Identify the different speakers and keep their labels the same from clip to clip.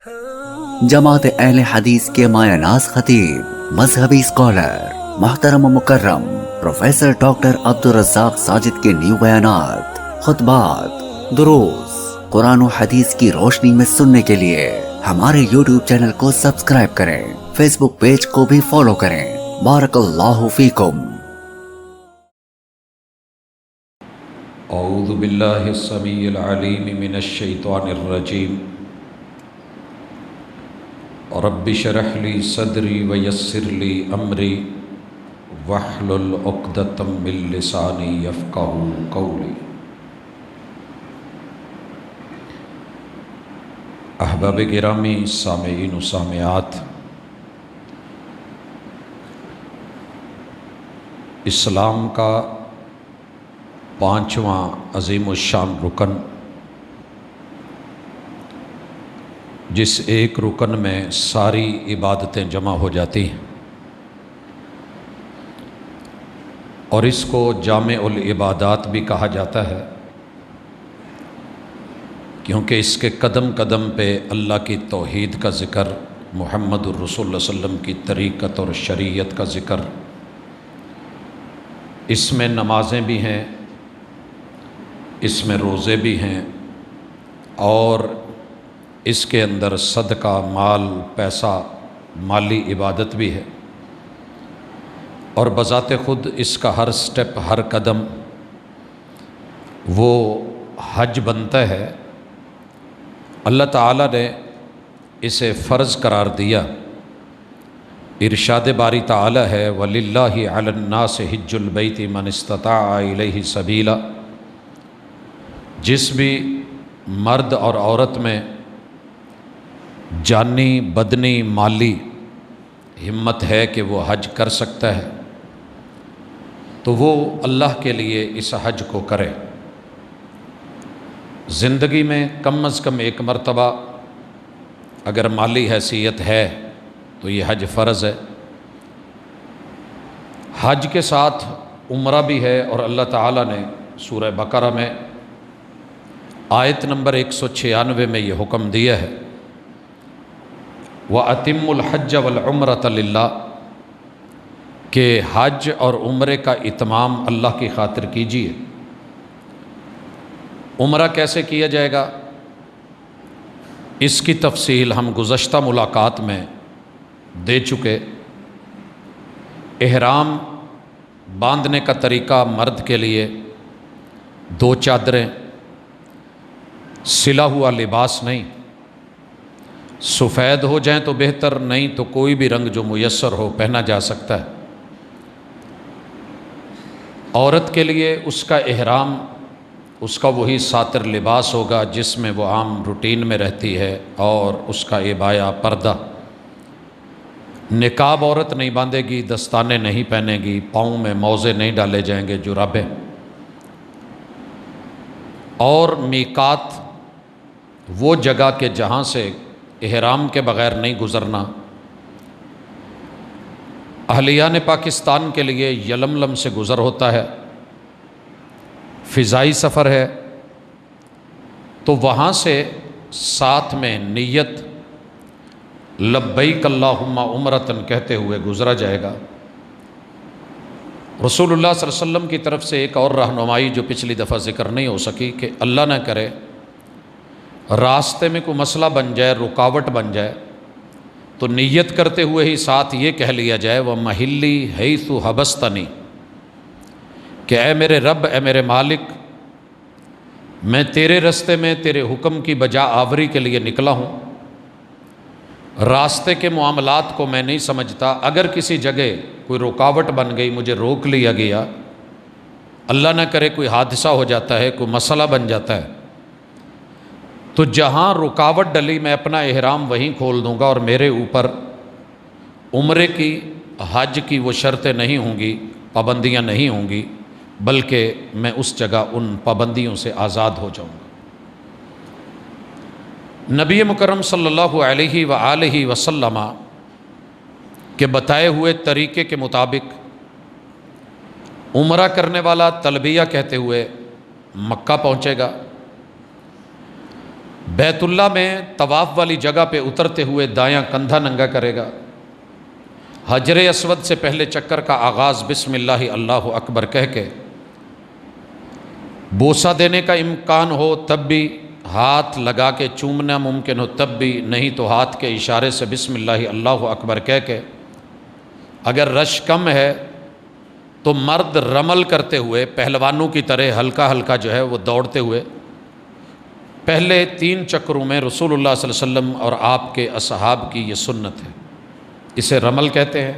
Speaker 1: جماعت اہل حدیث کے مایہ ناز خطیب، مذہبی اسکالر، محترم و مکرم پروفیسر ڈاکٹر عبدالرزاق ساجد کے نیو بیانات، خطبات، دروس قرآن و حدیث کی روشنی میں سننے کے لیے ہمارے یوٹیوب چینل کو سبسکرائب کریں، فیس بک پیج کو بھی فالو کریں۔ بارک اللہ فیکم۔
Speaker 2: اعوذ باللہ السمیع العلیم من الشیطان الرجیم۔ رب اشرح لی صدری ویسر لی امری واحلل عقدۃ من لسانی یفقہوا قولی۔ احباب گرامی، سامعین و سامعات، اسلام کا پانچواں عظیم الشان رکن، جس ایک رکن میں ساری عبادتیں جمع ہو جاتی ہیں، اور اس کو جامع العبادات بھی کہا جاتا ہے، کیونکہ اس کے قدم قدم پہ اللہ کی توحید کا ذکر، محمد الرسول اللہ علیہ وسلم کی طریقت اور شریعت کا ذکر، اس میں نمازیں بھی ہیں، اس میں روزے بھی ہیں، اور اس کے اندر صدقہ، مال، پیسہ، مالی عبادت بھی ہے، اور بذات خود اس کا ہر سٹیپ، ہر قدم وہ حج بنتا ہے۔ اللہ تعالیٰ نے اسے فرض قرار دیا۔ ارشاد باری تعالیٰ ہے، وَلِلَّهِ عَلَى النَّاسِ حِجُّ الْبَيْتِ مَنِ اسْتَطَاعَ إِلَيْهِ سَبِيلًا۔ جس بھی مرد اور عورت میں جانی، بدنی، مالی ہمت ہے کہ وہ حج کر سکتا ہے، تو وہ اللہ کے لیے اس حج کو کرے۔ زندگی میں کم از کم ایک مرتبہ اگر مالی حیثیت ہے تو یہ حج فرض ہے۔ حج کے ساتھ عمرہ بھی ہے، اور اللہ تعالیٰ نے سورہ بقرہ میں آیت نمبر 196 میں یہ حکم دیا ہے، وَأَتِمُّ الْحَجَّ وَالْعُمْرَةَ لِلَّهِ، کہ حج اور عمرے کا اتمام اللہ کی خاطر کیجیے۔ عمرہ کیسے کیا جائے گا، اس کی تفصیل ہم گزشتہ ملاقات میں دے چکے۔ احرام باندھنے کا طریقہ، مرد کے لیے 2 چادریں، سلا ہوا لباس نہیں، سفید ہو جائیں تو بہتر، نہیں تو کوئی بھی رنگ جو میسر ہو پہنا جا سکتا ہے۔ عورت کے لیے اس کا احرام، اس کا وہی ساتر لباس ہوگا جس میں وہ عام روٹین میں رہتی ہے، اور اس کا عبایا، پردہ۔ نقاب عورت نہیں باندھے گی، دستانے نہیں پہنے گی، پاؤں میں موزے نہیں ڈالے جائیں گے، جرابیں۔ اور میقات، وہ جگہ کہ جہاں سے احرام کے بغیر نہیں گزرنا۔ اہلیان پاکستان کے لیے یلملم سے گزر ہوتا ہے، فضائی سفر ہے، تو وہاں سے ساتھ میں نیت لبیک اللہم عمرتن کہتے ہوئے گزرا جائے گا۔ رسول اللہ صلی اللہ علیہ وسلم کی طرف سے ایک اور رہنمائی جو پچھلی دفعہ ذکر نہیں ہو سکی، کہ اللہ نہ کرے راستے میں کوئی مسئلہ بن جائے، رکاوٹ بن جائے، تو نیت کرتے ہوئے ہی ساتھ یہ کہہ لیا جائے، وَمَحِلِّي حَيْثُ حَبَسْتَنِي، کہ اے میرے رب، اے میرے مالک، میں تیرے رستے میں تیرے حکم کی بجا آوری کے لیے نکلا ہوں۔ راستے کے معاملات کو میں نہیں سمجھتا، اگر کسی جگہ کوئی رکاوٹ بن گئی، مجھے روک لیا گیا، اللہ نہ کرے کوئی حادثہ ہو جاتا ہے، کوئی مسئلہ بن جاتا ہے، تو جہاں رکاوٹ ڈلی میں اپنا احرام وہیں کھول دوں گا، اور میرے اوپر عمرے کی، حج کی وہ شرطیں نہیں ہوں گی، پابندیاں نہیں ہوں گی، بلکہ میں اس جگہ ان پابندیوں سے آزاد ہو جاؤں گا۔ نبی مکرم صلی اللہ علیہ وآلہ وسلم کے بتائے ہوئے طریقے کے مطابق عمرہ کرنے والا تلبیہ کہتے ہوئے مکہ پہنچے گا، بیت اللہ میں طواف والی جگہ پہ اترتے ہوئے دایاں کندھا ننگا کرے گا، حجر اسود سے پہلے چکر کا آغاز بسم اللہ اللہ اکبر کہہ کے، بوسہ دینے کا امکان ہو تب بھی، ہاتھ لگا کے چومنا ممکن ہو تب بھی، نہیں تو ہاتھ کے اشارے سے بسم اللہ اللہ اکبر کہہ کے، اگر رش کم ہے تو مرد رمل کرتے ہوئے پہلوانوں کی طرح ہلکا ہلکا جو ہے وہ دوڑتے ہوئے پہلے 3 چکروں میں، رسول اللہ صلی اللہ علیہ وسلم اور آپ کے اصحاب کی یہ سنت ہے، اسے رمل کہتے ہیں۔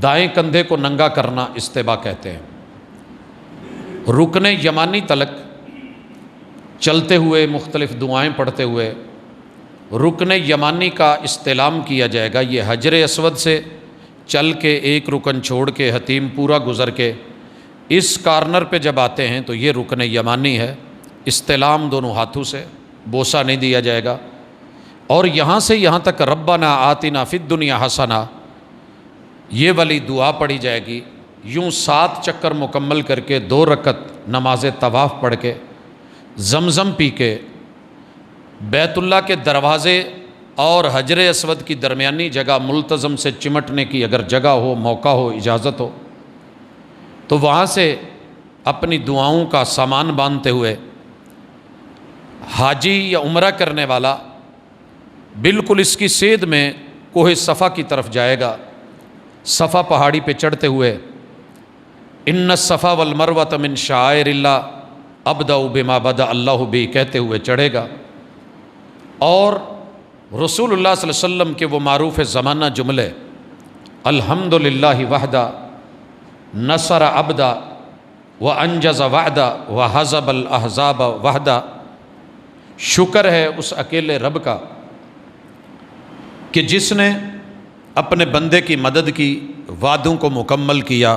Speaker 2: دائیں کندھے کو ننگا کرنا استباء کہتے ہیں۔ رکن یمانی تلک چلتے ہوئے مختلف دعائیں پڑھتے ہوئے رکن یمانی کا استلام کیا جائے گا۔ یہ حجر اسود سے چل کے ایک رکن چھوڑ کے حتیم پورا گزر کے اس کارنر پہ جب آتے ہیں تو یہ رکن یمانی ہے۔ استلام دونوں ہاتھوں سے، بوسہ نہیں دیا جائے گا، اور یہاں سے یہاں تک ربنا آتنا فی الدنیا حسنہ یہ والی دعا پڑھی جائے گی۔ یوں 7 چکر مکمل کر کے 2 رکعت نماز طواف پڑھ کے زمزم پی کے بیت اللہ کے دروازے اور حجر اسود کی درمیانی جگہ ملتزم سے چمٹنے کی اگر جگہ ہو، موقع ہو، اجازت ہو تو وہاں سے اپنی دعاؤں کا سامان باندھتے ہوئے حاجی یا عمرہ کرنے والا بالکل اس کی سید میں کوہ صفا کی طرف جائے گا۔ صفا پہاڑی پہ چڑھتے ہوئے ان الصفا والمروۃ من شعائر اللہ ابدأ بما بدأ اللہ بہ کہتے ہوئے چڑھے گا، اور رسول اللہ صلی اللہ علیہ وسلم کے وہ معروف زمانہ جملے الحمدللہ وحدہ نصر عبدہ وانجز وعدہ وحزب الاحزاب وحدہ، شکر ہے اس اکیلے رب کا کہ جس نے اپنے بندے کی مدد کی، وعدوں کو مکمل کیا،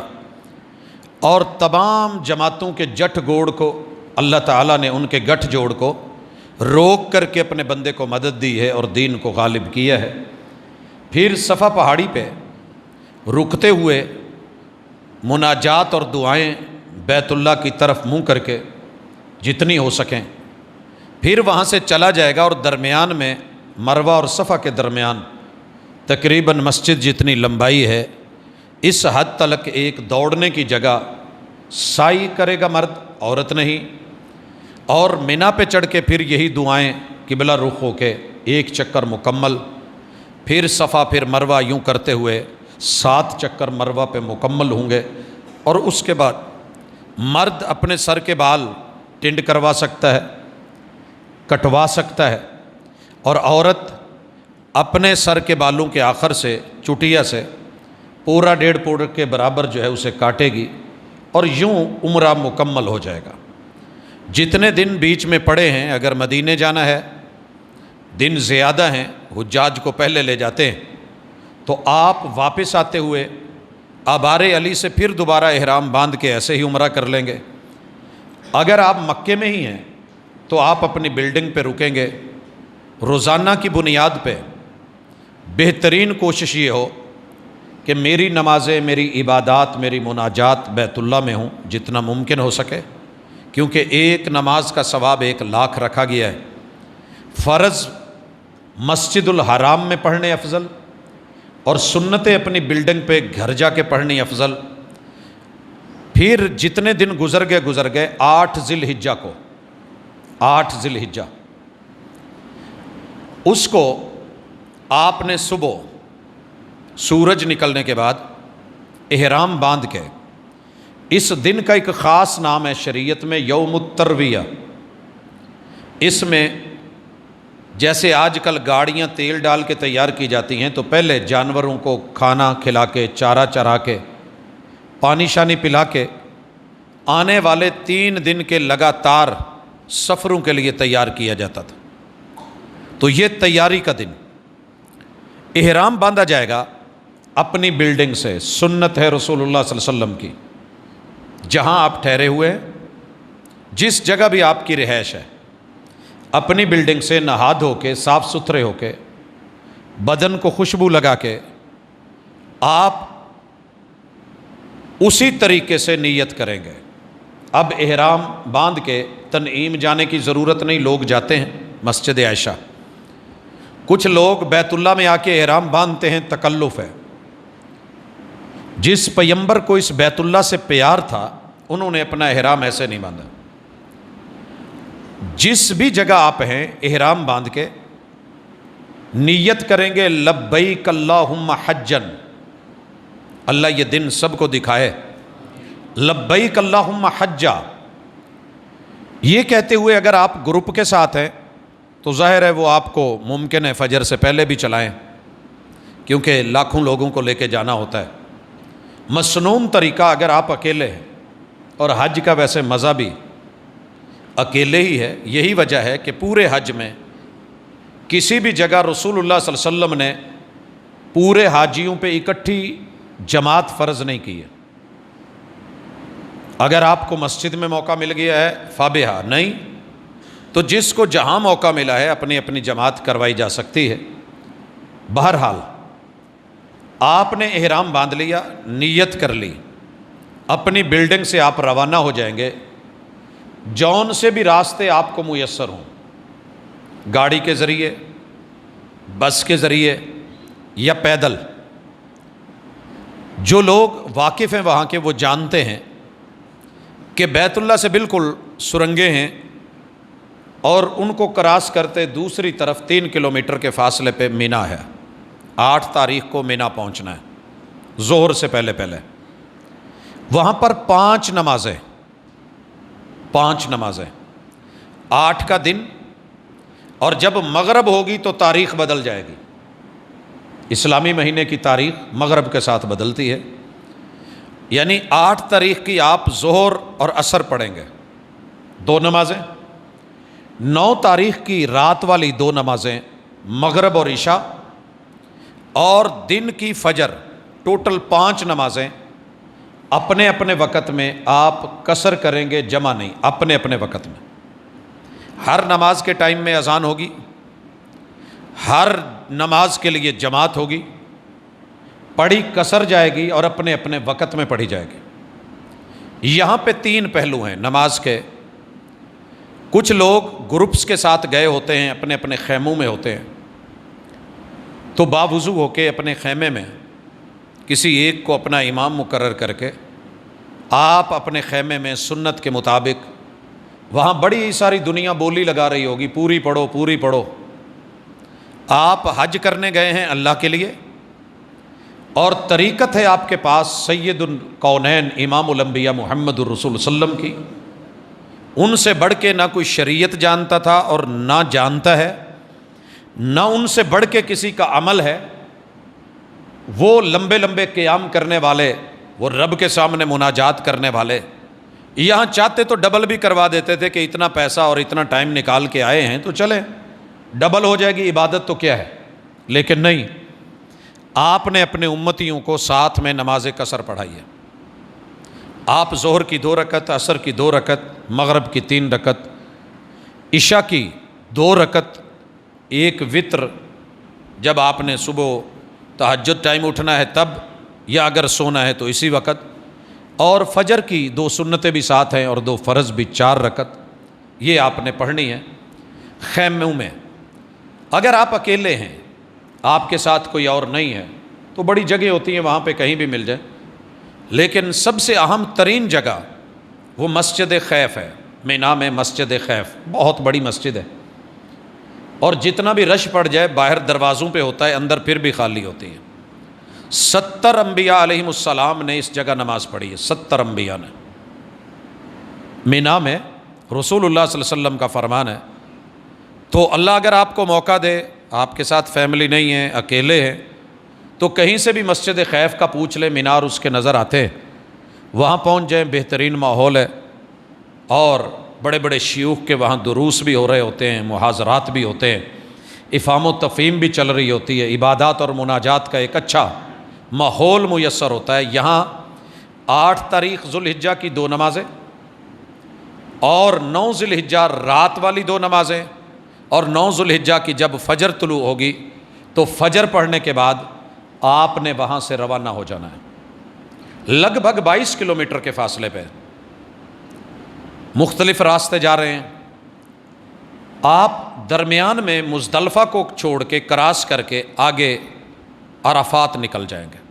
Speaker 2: اور تمام جماعتوں کے جٹ گوڑ کو اللہ تعالیٰ نے ان کے گٹھ جوڑ کو روک کر کے اپنے بندے کو مدد دی ہے اور دین کو غالب کیا ہے۔ پھر صفا پہاڑی پہ رکتے ہوئے مناجات اور دعائیں بیت اللہ کی طرف منہ کر کے جتنی ہو سکیں، پھر وہاں سے چلا جائے گا، اور درمیان میں مروہ اور صفا کے درمیان تقریباً مسجد جتنی لمبائی ہے اس حد تلک ایک دوڑنے کی جگہ سائی کرے گا مرد، عورت نہیں، اور مینا پہ چڑھ کے پھر یہی دعائیں قبلہ رخ ہو کے 1 چکر مکمل، پھر صفا پھر مروہ یوں کرتے ہوئے 7 چکر مروہ پہ مکمل ہوں گے۔ اور اس کے بعد مرد اپنے سر کے بال ٹنڈ کروا سکتا ہے، کٹوا سکتا ہے، اور عورت اپنے سر کے بالوں کے آخر سے چٹیا سے پورا 1.5 پوڑ کے برابر جو ہے اسے کاٹے گی، اور یوں عمرہ مکمل ہو جائے گا۔ جتنے دن بیچ میں پڑے ہیں، اگر مدینے جانا ہے دن زیادہ ہیں، حجاج کو پہلے لے جاتے ہیں، تو آپ واپس آتے ہوئے آبار علی سے پھر دوبارہ احرام باندھ کے ایسے ہی عمرہ کر لیں گے۔ اگر آپ مکے میں ہی ہیں تو آپ اپنی بلڈنگ پہ رکیں گے، روزانہ کی بنیاد پہ بہترین کوشش یہ ہو کہ میری نمازیں، میری عبادات، میری مناجات بیت اللہ میں ہوں جتنا ممکن ہو سکے، کیونکہ ایک نماز کا ثواب 1 لاکھ رکھا گیا ہے۔ فرض مسجد الحرام میں پڑھنے افضل، اور سنتیں اپنی بلڈنگ پہ گھر جا کے پڑھنی افضل۔ پھر جتنے دن گزر گئے 8 ذی الحجہ کو، 8 ذی الحجہ اس کو آپ نے صبح سورج نکلنے کے بعد احرام باندھ کے، اس دن کا ایک خاص نام ہے شریعت میں یوم الترویہ۔ اس میں جیسے آج کل گاڑیاں تیل ڈال کے تیار کی جاتی ہیں، تو پہلے جانوروں کو کھانا کھلا کے، چارہ چرا کے، پانی شانی پلا کے آنے والے 3 دن کے لگاتار سفروں کے لیے تیار کیا جاتا تھا۔ تو یہ تیاری کا دن احرام باندھا جائے گا اپنی بلڈنگ سے، سنت ہے رسول اللہ صلی اللہ علیہ وسلم کی، جہاں آپ ٹھہرے ہوئے ہیں، جس جگہ بھی آپ کی رہائش ہے، اپنی بلڈنگ سے نہا دھو کے، صاف ستھرے ہو کے، بدن کو خوشبو لگا کے آپ اسی طریقے سے نیت کریں گے۔ اب احرام باندھ کے تنعیم جانے کی ضرورت نہیں، لوگ جاتے ہیں، مسجد عائشہ. کچھ لوگ بیت اللہ میں آ کے احرام باندھتے ہیں, تکلف ہے. جس پیغمبر کو اس بیت اللہ سے پیار تھا انہوں نے اپنا احرام ایسے نہیں باندھا. جس بھی جگہ آپ ہیں احرام باندھ کے نیت کریں گے لبیک اللہم حجن, اللہ یہ دن سب کو دکھائے, لبیک اللہم حجا. یہ کہتے ہوئے اگر آپ گروپ کے ساتھ ہیں تو ظاہر ہے وہ آپ کو ممکن ہے فجر سے پہلے بھی چلائیں, کیونکہ لاکھوں لوگوں کو لے کے جانا ہوتا ہے. مسنون طریقہ اگر آپ اکیلے ہیں, اور حج کا ویسے مزہ بھی اکیلے ہی ہے. یہی وجہ ہے کہ پورے حج میں کسی بھی جگہ رسول اللہ صلی اللہ علیہ وسلم نے پورے حاجیوں پہ اکٹھی جماعت فرض نہیں کی ہے. اگر آپ کو مسجد میں موقع مل گیا ہے فابہا, نہیں تو جس کو جہاں موقع ملا ہے اپنی اپنی جماعت کروائی جا سکتی ہے. بہرحال آپ نے احرام باندھ لیا, نیت کر لی, اپنی بلڈنگ سے آپ روانہ ہو جائیں گے. جون سے بھی راستے آپ کو میسر ہوں, گاڑی کے ذریعے, بس کے ذریعے یا پیدل. جو لوگ واقف ہیں وہاں کے وہ جانتے ہیں کہ بیت اللہ سے بالکل سرنگیں ہیں, اور ان کو کراس کرتے دوسری طرف 3 کلومیٹر کے فاصلے پہ مینا ہے. 8 تاریخ کو مینا پہنچنا ہے ظہر سے پہلے پہلے. وہاں پر 5 نمازیں 8 کا دن, اور جب مغرب ہوگی تو تاریخ بدل جائے گی. اسلامی مہینے کی تاریخ مغرب کے ساتھ بدلتی ہے, یعنی 8 تاریخ کی آپ ظہر اور عصر پڑھیں گے 2 نمازیں. 9 تاریخ کی رات والی 2 نمازیں مغرب اور عشاء, اور دن کی فجر. ٹوٹل 5 نمازیں اپنے اپنے وقت میں. آپ قصر کریں گے, جمع نہیں, اپنے اپنے وقت میں. ہر نماز کے ٹائم میں اذان ہوگی, ہر نماز کے لیے جماعت ہوگی, پڑھی قصر جائے گی اور اپنے اپنے وقت میں پڑھی جائے گی. یہاں پہ 3 پہلو ہیں نماز کے. کچھ لوگ گروپس کے ساتھ گئے ہوتے ہیں, اپنے اپنے خیموں میں ہوتے ہیں, تو باوضو ہو کے اپنے خیمے میں کسی ایک کو اپنا امام مقرر کر کے آپ اپنے خیمے میں سنت کے مطابق, وہاں بڑی ساری دنیا بولی لگا رہی ہوگی, پوری پڑھو پوری پڑھو. آپ حج کرنے گئے ہیں اللہ کے لیے, اور طریقت ہے آپ کے پاس سید الکونین امام الانبیاء محمد الرسول صلی اللہ علیہ وسلم کی. ان سے بڑھ کے نہ کوئی شریعت جانتا تھا اور نہ جانتا ہے, نہ ان سے بڑھ کے کسی کا عمل ہے. وہ لمبے لمبے قیام کرنے والے, وہ رب کے سامنے مناجات کرنے والے, یہاں چاہتے تو ڈبل بھی کروا دیتے تھے کہ اتنا پیسہ اور اتنا ٹائم نکال کے آئے ہیں تو چلیں ڈبل ہو جائے گی, عبادت تو کیا ہے. لیکن نہیں, آپ نے اپنے امتیوں کو ساتھ میں نماز قصر پڑھائی ہے. آپ ظہر کی 2 رکعت, عصر کی 2 رکعت, مغرب کی 3 رکعت, عشاء کی 2 رکعت, 1 وتر جب آپ نے صبح تہجد ٹائم اٹھنا ہے تب, یا اگر سونا ہے تو اسی وقت, اور فجر کی 2 سنتیں بھی ساتھ ہیں اور 2 فرض بھی, 4 رکعت. یہ آپ نے پڑھنی ہے خیموں میں. اگر آپ اکیلے ہیں, آپ کے ساتھ کوئی اور نہیں ہے, تو بڑی جگہ ہوتی ہیں وہاں پہ کہیں بھی مل جائے. لیکن سب سے اہم ترین جگہ وہ مسجد خیف ہے. مینا میں مسجد خیف بہت بڑی مسجد ہے, اور جتنا بھی رش پڑ جائے باہر دروازوں پہ ہوتا ہے, اندر پھر بھی خالی ہوتی ہے. 70 انبیاء علیہم السلام نے اس جگہ نماز پڑھی ہے. 70 انبیاء نے مینا میں. رسول اللہ صلی اللہ علیہ وسلم کا فرمان ہے. تو اللہ اگر آپ کو موقع دے, آپ کے ساتھ فیملی نہیں ہے, اکیلے ہیں, تو کہیں سے بھی مسجد خیف کا پوچھ لیں, مینار اس کے نظر آتے ہیں, وہاں پہنچ جائیں. بہترین ماحول ہے, اور بڑے بڑے شیوخ کے وہاں دروس بھی ہو رہے ہوتے ہیں, محاضرات بھی ہوتے ہیں, افہام و تفہیم بھی چل رہی ہوتی ہے, عبادات اور مناجات کا ایک اچھا ماحول میسر ہوتا ہے. یہاں 8 تاریخ ذوالحجہ کی 2 نمازیں, اور 9 ذوالحجہ رات والی 2 نمازیں, اور 9 ذوالحجہ کی جب فجر طلوع ہوگی تو فجر پڑھنے کے بعد آپ نے وہاں سے روانہ ہو جانا ہے. لگ بھگ 22 کلومیٹر کے فاصلے پہ مختلف راستے جا رہے ہیں. آپ درمیان میں مزدلفہ کو چھوڑ کے کراس کر کے آگے عرفات نکل جائیں گے۔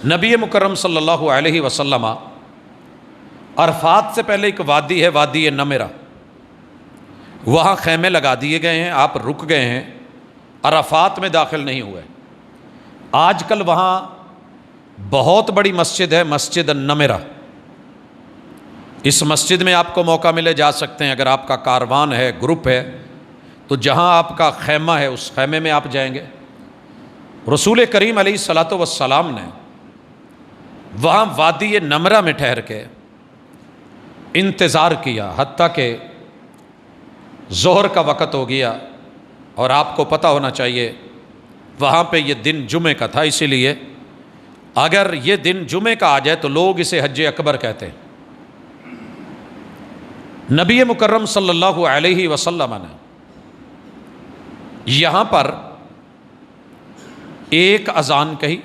Speaker 2: نبی مکرم صلی اللہ علیہ وسلم عرفات سے پہلے ایک وادی ہے، وادی نمرہ، وہاں خیمے لگا دیے گئے ہیں، آپ رک گئے ہیں، عرفات میں داخل نہیں ہوئے۔ آج کل وہاں بہت بڑی مسجد ہے، مسجد النمرہ، اس مسجد میں آپ کو موقع ملے جا سکتے ہیں، اگر آپ کا کاروان ہے، گروپ ہے، تو جہاں آپ کا خیمہ ہے اس خیمے میں آپ جائیں گے۔ رسول کریم علیہ الصلاۃ والسلام نے وہاں وادی نمرہ میں ٹھہر کے انتظار کیا حتیٰ کہ ظہر کا وقت ہو گیا، اور آپ کو پتہ ہونا چاہیے وہاں پہ یہ دن جمعے کا تھا، اسی لیے اگر یہ دن جمعے کا آ جائے تو لوگ اسے حج اکبر کہتے ہیں۔ نبی مکرم صلی اللہ علیہ وسلم نے یہاں پر ایک اذان کہی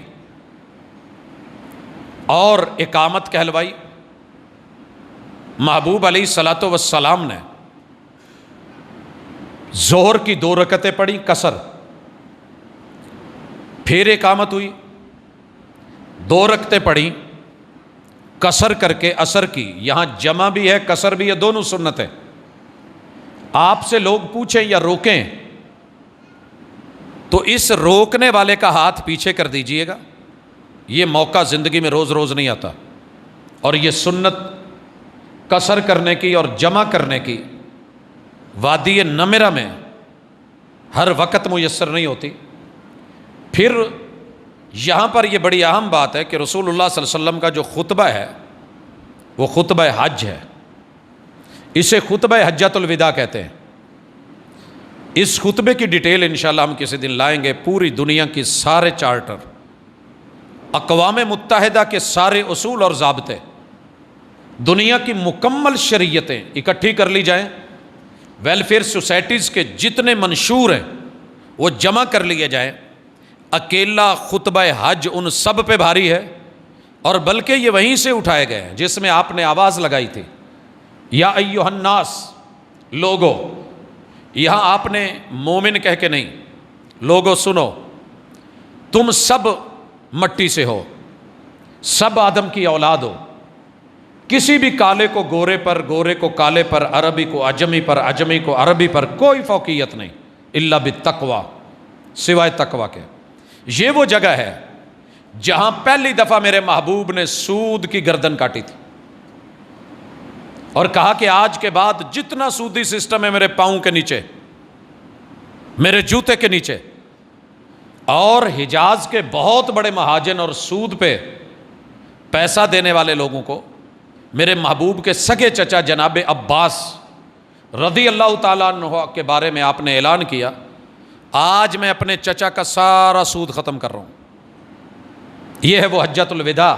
Speaker 2: اور اقامت کہلوائی۔ محبوب علیہ الصلاۃ والسلام نے ظہر کی 2 رکعتیں پڑھی قصر، پھر اقامت ہوئی، 2 رکعتیں پڑھی قصر کر کے عصر کی۔ یہاں جمع بھی ہے قصر بھی ہے، دونوں سنت ہے۔ آپ سے لوگ پوچھیں یا روکیں تو اس روکنے والے کا ہاتھ پیچھے کر دیجئے گا، یہ موقع زندگی میں روز روز نہیں آتا، اور یہ سنت قصر کرنے کی اور جمع کرنے کی وادی نمرہ میں ہر وقت میسر نہیں ہوتی۔ پھر یہاں پر یہ بڑی اہم بات ہے کہ رسول اللہ صلی اللہ علیہ وسلم کا جو خطبہ ہے وہ خطبہ حج ہے، اسے خطبہ حجۃ الوداع کہتے ہیں۔ اس خطبے کی ڈیٹیل انشاءاللہ ہم کسی دن لائیں گے۔ پوری دنیا کی سارے چارٹر، اقوام متحدہ کے سارے اصول اور ضابطے، دنیا کی مکمل شریعتیں اکٹھی کر لی جائیں، ویلفیئر سوسائٹیز کے جتنے منشور ہیں وہ جمع کر لیے جائیں، اکیلا خطبہ حج ان سب پہ بھاری ہے، اور بلکہ یہ وہیں سے اٹھائے گئے ہیں جس میں آپ نے آواز لگائی تھی، یا ایھا الناس، لوگو۔ یہاں آپ نے مومن کہہ کے نہیں، لوگو سنو، تم سب مٹی سے ہو، سب آدم کی اولاد ہو، کسی بھی کالے کو گورے پر، گورے کو کالے پر، عربی کو عجمی پر، عجمی کو عربی پر کوئی فوقیت نہیں، الا بالتقوی، سوائے تقوی کے۔ یہ وہ جگہ ہے جہاں پہلی دفعہ میرے محبوب نے سود کی گردن کاٹی تھی، اور کہا کہ آج کے بعد جتنا سودی سسٹم ہے میرے پاؤں کے نیچے، میرے جوتے کے نیچے۔ اور حجاز کے بہت بڑے مہاجن اور سود پہ پیسہ دینے والے لوگوں کو میرے محبوب کے سگے چچا جناب عباس رضی اللہ تعالیٰ عنہ کے بارے میں آپ نے اعلان کیا، آج میں اپنے چچا کا سارا سود ختم کر رہا ہوں۔ یہ ہے وہ حجۃ الوداع۔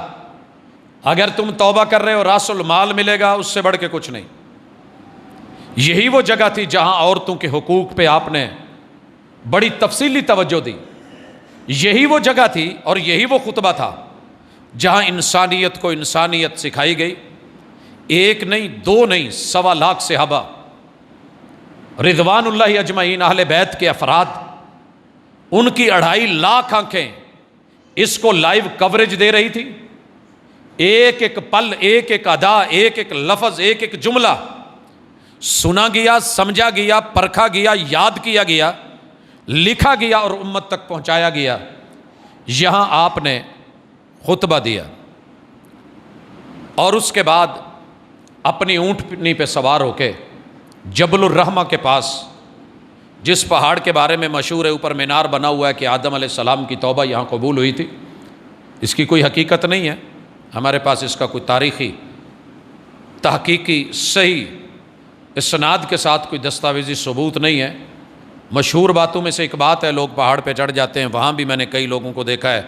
Speaker 2: اگر تم توبہ کر رہے ہو راس المال ملے گا، اس سے بڑھ کے کچھ نہیں۔ یہی وہ جگہ تھی جہاں عورتوں کے حقوق پہ آپ نے بڑی تفصیلی توجہ دی۔ یہی وہ جگہ تھی اور یہی وہ خطبہ تھا جہاں انسانیت کو انسانیت سکھائی گئی۔ ایک نہیں، 2 نہیں، 1.25 لاکھ صحابہ رضوان اللہ اجمعین، اہل بیت کے افراد، ان کی 2.5 لاکھ آنکھیں اس کو لائیو کوریج دے رہی تھی۔ ایک ایک پل، ایک ایک ادا، ایک ایک لفظ، ایک ایک جملہ سنا گیا، سمجھا گیا، پرکھا گیا، یاد کیا گیا، لکھا گیا اور امت تک پہنچایا گیا۔ یہاں آپ نے خطبہ دیا، اور اس کے بعد اپنی اونٹنی پہ سوار ہو کے جبل الرحمہ کے پاس، جس پہاڑ کے بارے میں مشہور ہے، اوپر مینار بنا ہوا ہے کہ آدم علیہ السلام کی توبہ یہاں قبول ہوئی تھی۔ اس کی کوئی حقیقت نہیں ہے، ہمارے پاس اس کا کوئی تاریخی تحقیقی صحیح اسناد کے ساتھ کوئی دستاویزی ثبوت نہیں ہے۔ مشہور باتوں میں سے ایک بات ہے، لوگ پہاڑ پہ چڑھ جاتے ہیں، وہاں بھی میں نے کئی لوگوں کو دیکھا ہے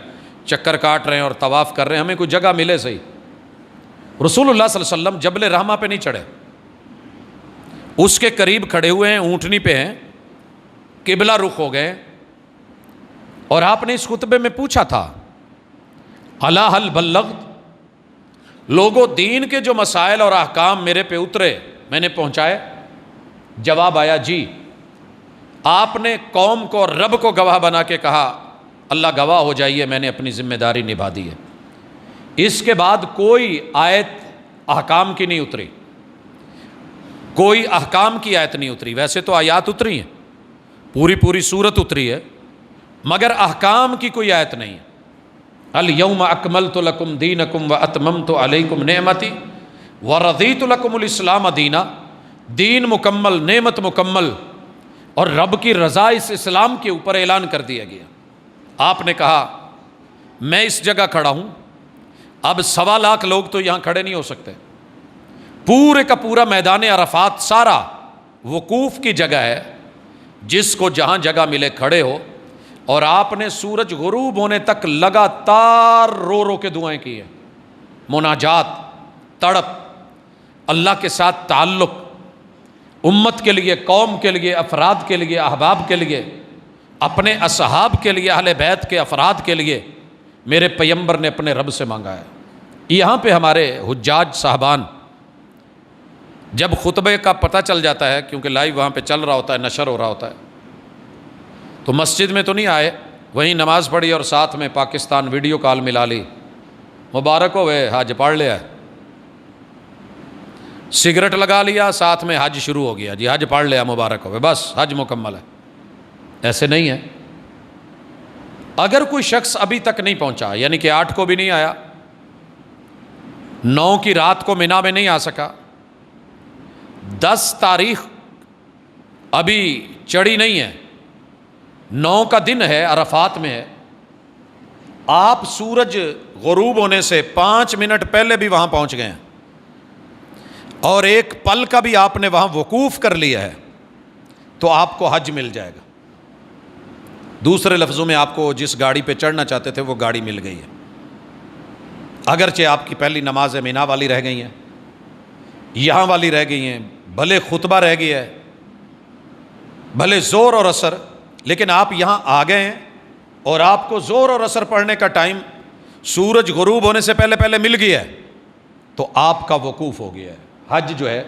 Speaker 2: چکر کاٹ رہے ہیں اور طواف کر رہے ہیں، ہمیں کوئی جگہ ملے صحیح۔ رسول اللہ صلی اللہ علیہ وسلم جبل رحمہ پہ نہیں چڑھے، اس کے قریب کھڑے ہوئے ہیں، اونٹنی پہ ہیں، قبلہ رخ ہو گئے، اور آپ نے اس خطبے میں پوچھا تھا، الا هل بلغت، لوگوں دین کے جو مسائل اور احکام میرے پہ اترے میں نے پہنچائے؟ جواب آیا جی، آپ نے قوم کو رب کو گواہ بنا کے کہا اللہ گواہ ہو جائیے میں نے اپنی ذمہ داری نبھا دی ہے۔ اس کے بعد کوئی آیت احکام کی نہیں اتری، کوئی احکام کی آیت نہیں اتری۔ ویسے تو آیات اتری ہیں، پوری سورت اتری ہے، مگر احکام کی کوئی آیت نہیں ہے۔ الیوم اکملت لکم دینکم واتممت علیکم نعمتی ورضیت لکم الاسلام دینا، دین مکمل، نعمت مکمل، اور رب کی رضا اس اسلام کے اوپر اعلان کر دیا گیا۔ آپ نے کہا میں اس جگہ کھڑا ہوں، اب 1.25 لاکھ لوگ تو یہاں کھڑے نہیں ہو سکتے، پورے کا پورا میدان عرفات سارا وقوف کی جگہ ہے، جس کو جہاں جگہ ملے کھڑے ہو۔ اور آپ نے سورج غروب ہونے تک لگاتار رو رو کے دعائیں کی ہیں، مناجات، تڑپ، اللہ کے ساتھ تعلق، امت کے لیے، قوم کے لیے، افراد کے لیے، احباب کے لیے، اپنے اصحاب کے لیے، اہل بیت کے افراد کے لیے میرے پیغمبر نے اپنے رب سے مانگا ہے۔ یہاں پہ ہمارے حجاج صاحبان جب خطبے کا پتہ چل جاتا ہے، کیونکہ لائیو وہاں پہ چل رہا ہوتا ہے، نشر ہو رہا ہوتا ہے، تو مسجد میں تو نہیں آئے، وہیں نماز پڑھی اور ساتھ میں پاکستان ویڈیو کال ملا لی، مبارک ہوئے حج پڑھ لیا، سگریٹ لگا لیا، ساتھ میں حج شروع ہو گیا، جی حج پڑھ لیا مبارک ہوئے، بس حج مکمل ہے۔ ایسے نہیں ہے۔ اگر کوئی شخص ابھی تک نہیں پہنچا، یعنی کہ 8 کو بھی نہیں آیا، 9 کی رات کو مینا میں نہیں آ سکا، 10 تاریخ ابھی چڑھی نہیں ہے، 9 کا دن ہے، عرفات میں ہے، آپ سورج غروب ہونے سے 5 منٹ پہلے بھی وہاں پہنچ گئے ہیں اور ایک پل کا بھی آپ نے وہاں وقوف کر لیا ہے، تو آپ کو حج مل جائے گا۔ دوسرے لفظوں میں آپ کو جس گاڑی پہ چڑھنا چاہتے تھے وہ گاڑی مل گئی ہے، اگرچہ آپ کی پہلی نماز مینا والی رہ گئی ہیں، یہاں والی رہ گئی ہیں، بھلے خطبہ رہ گیا ہے، بھلے زور اور اثر، لیکن آپ یہاں آ گئے ہیں اور آپ کو زور اور اثر پڑھنے کا ٹائم سورج غروب ہونے سے پہلے پہلے مل گیا ہے، تو آپ کا وقوف ہو گیا ہے۔ حج جو ہے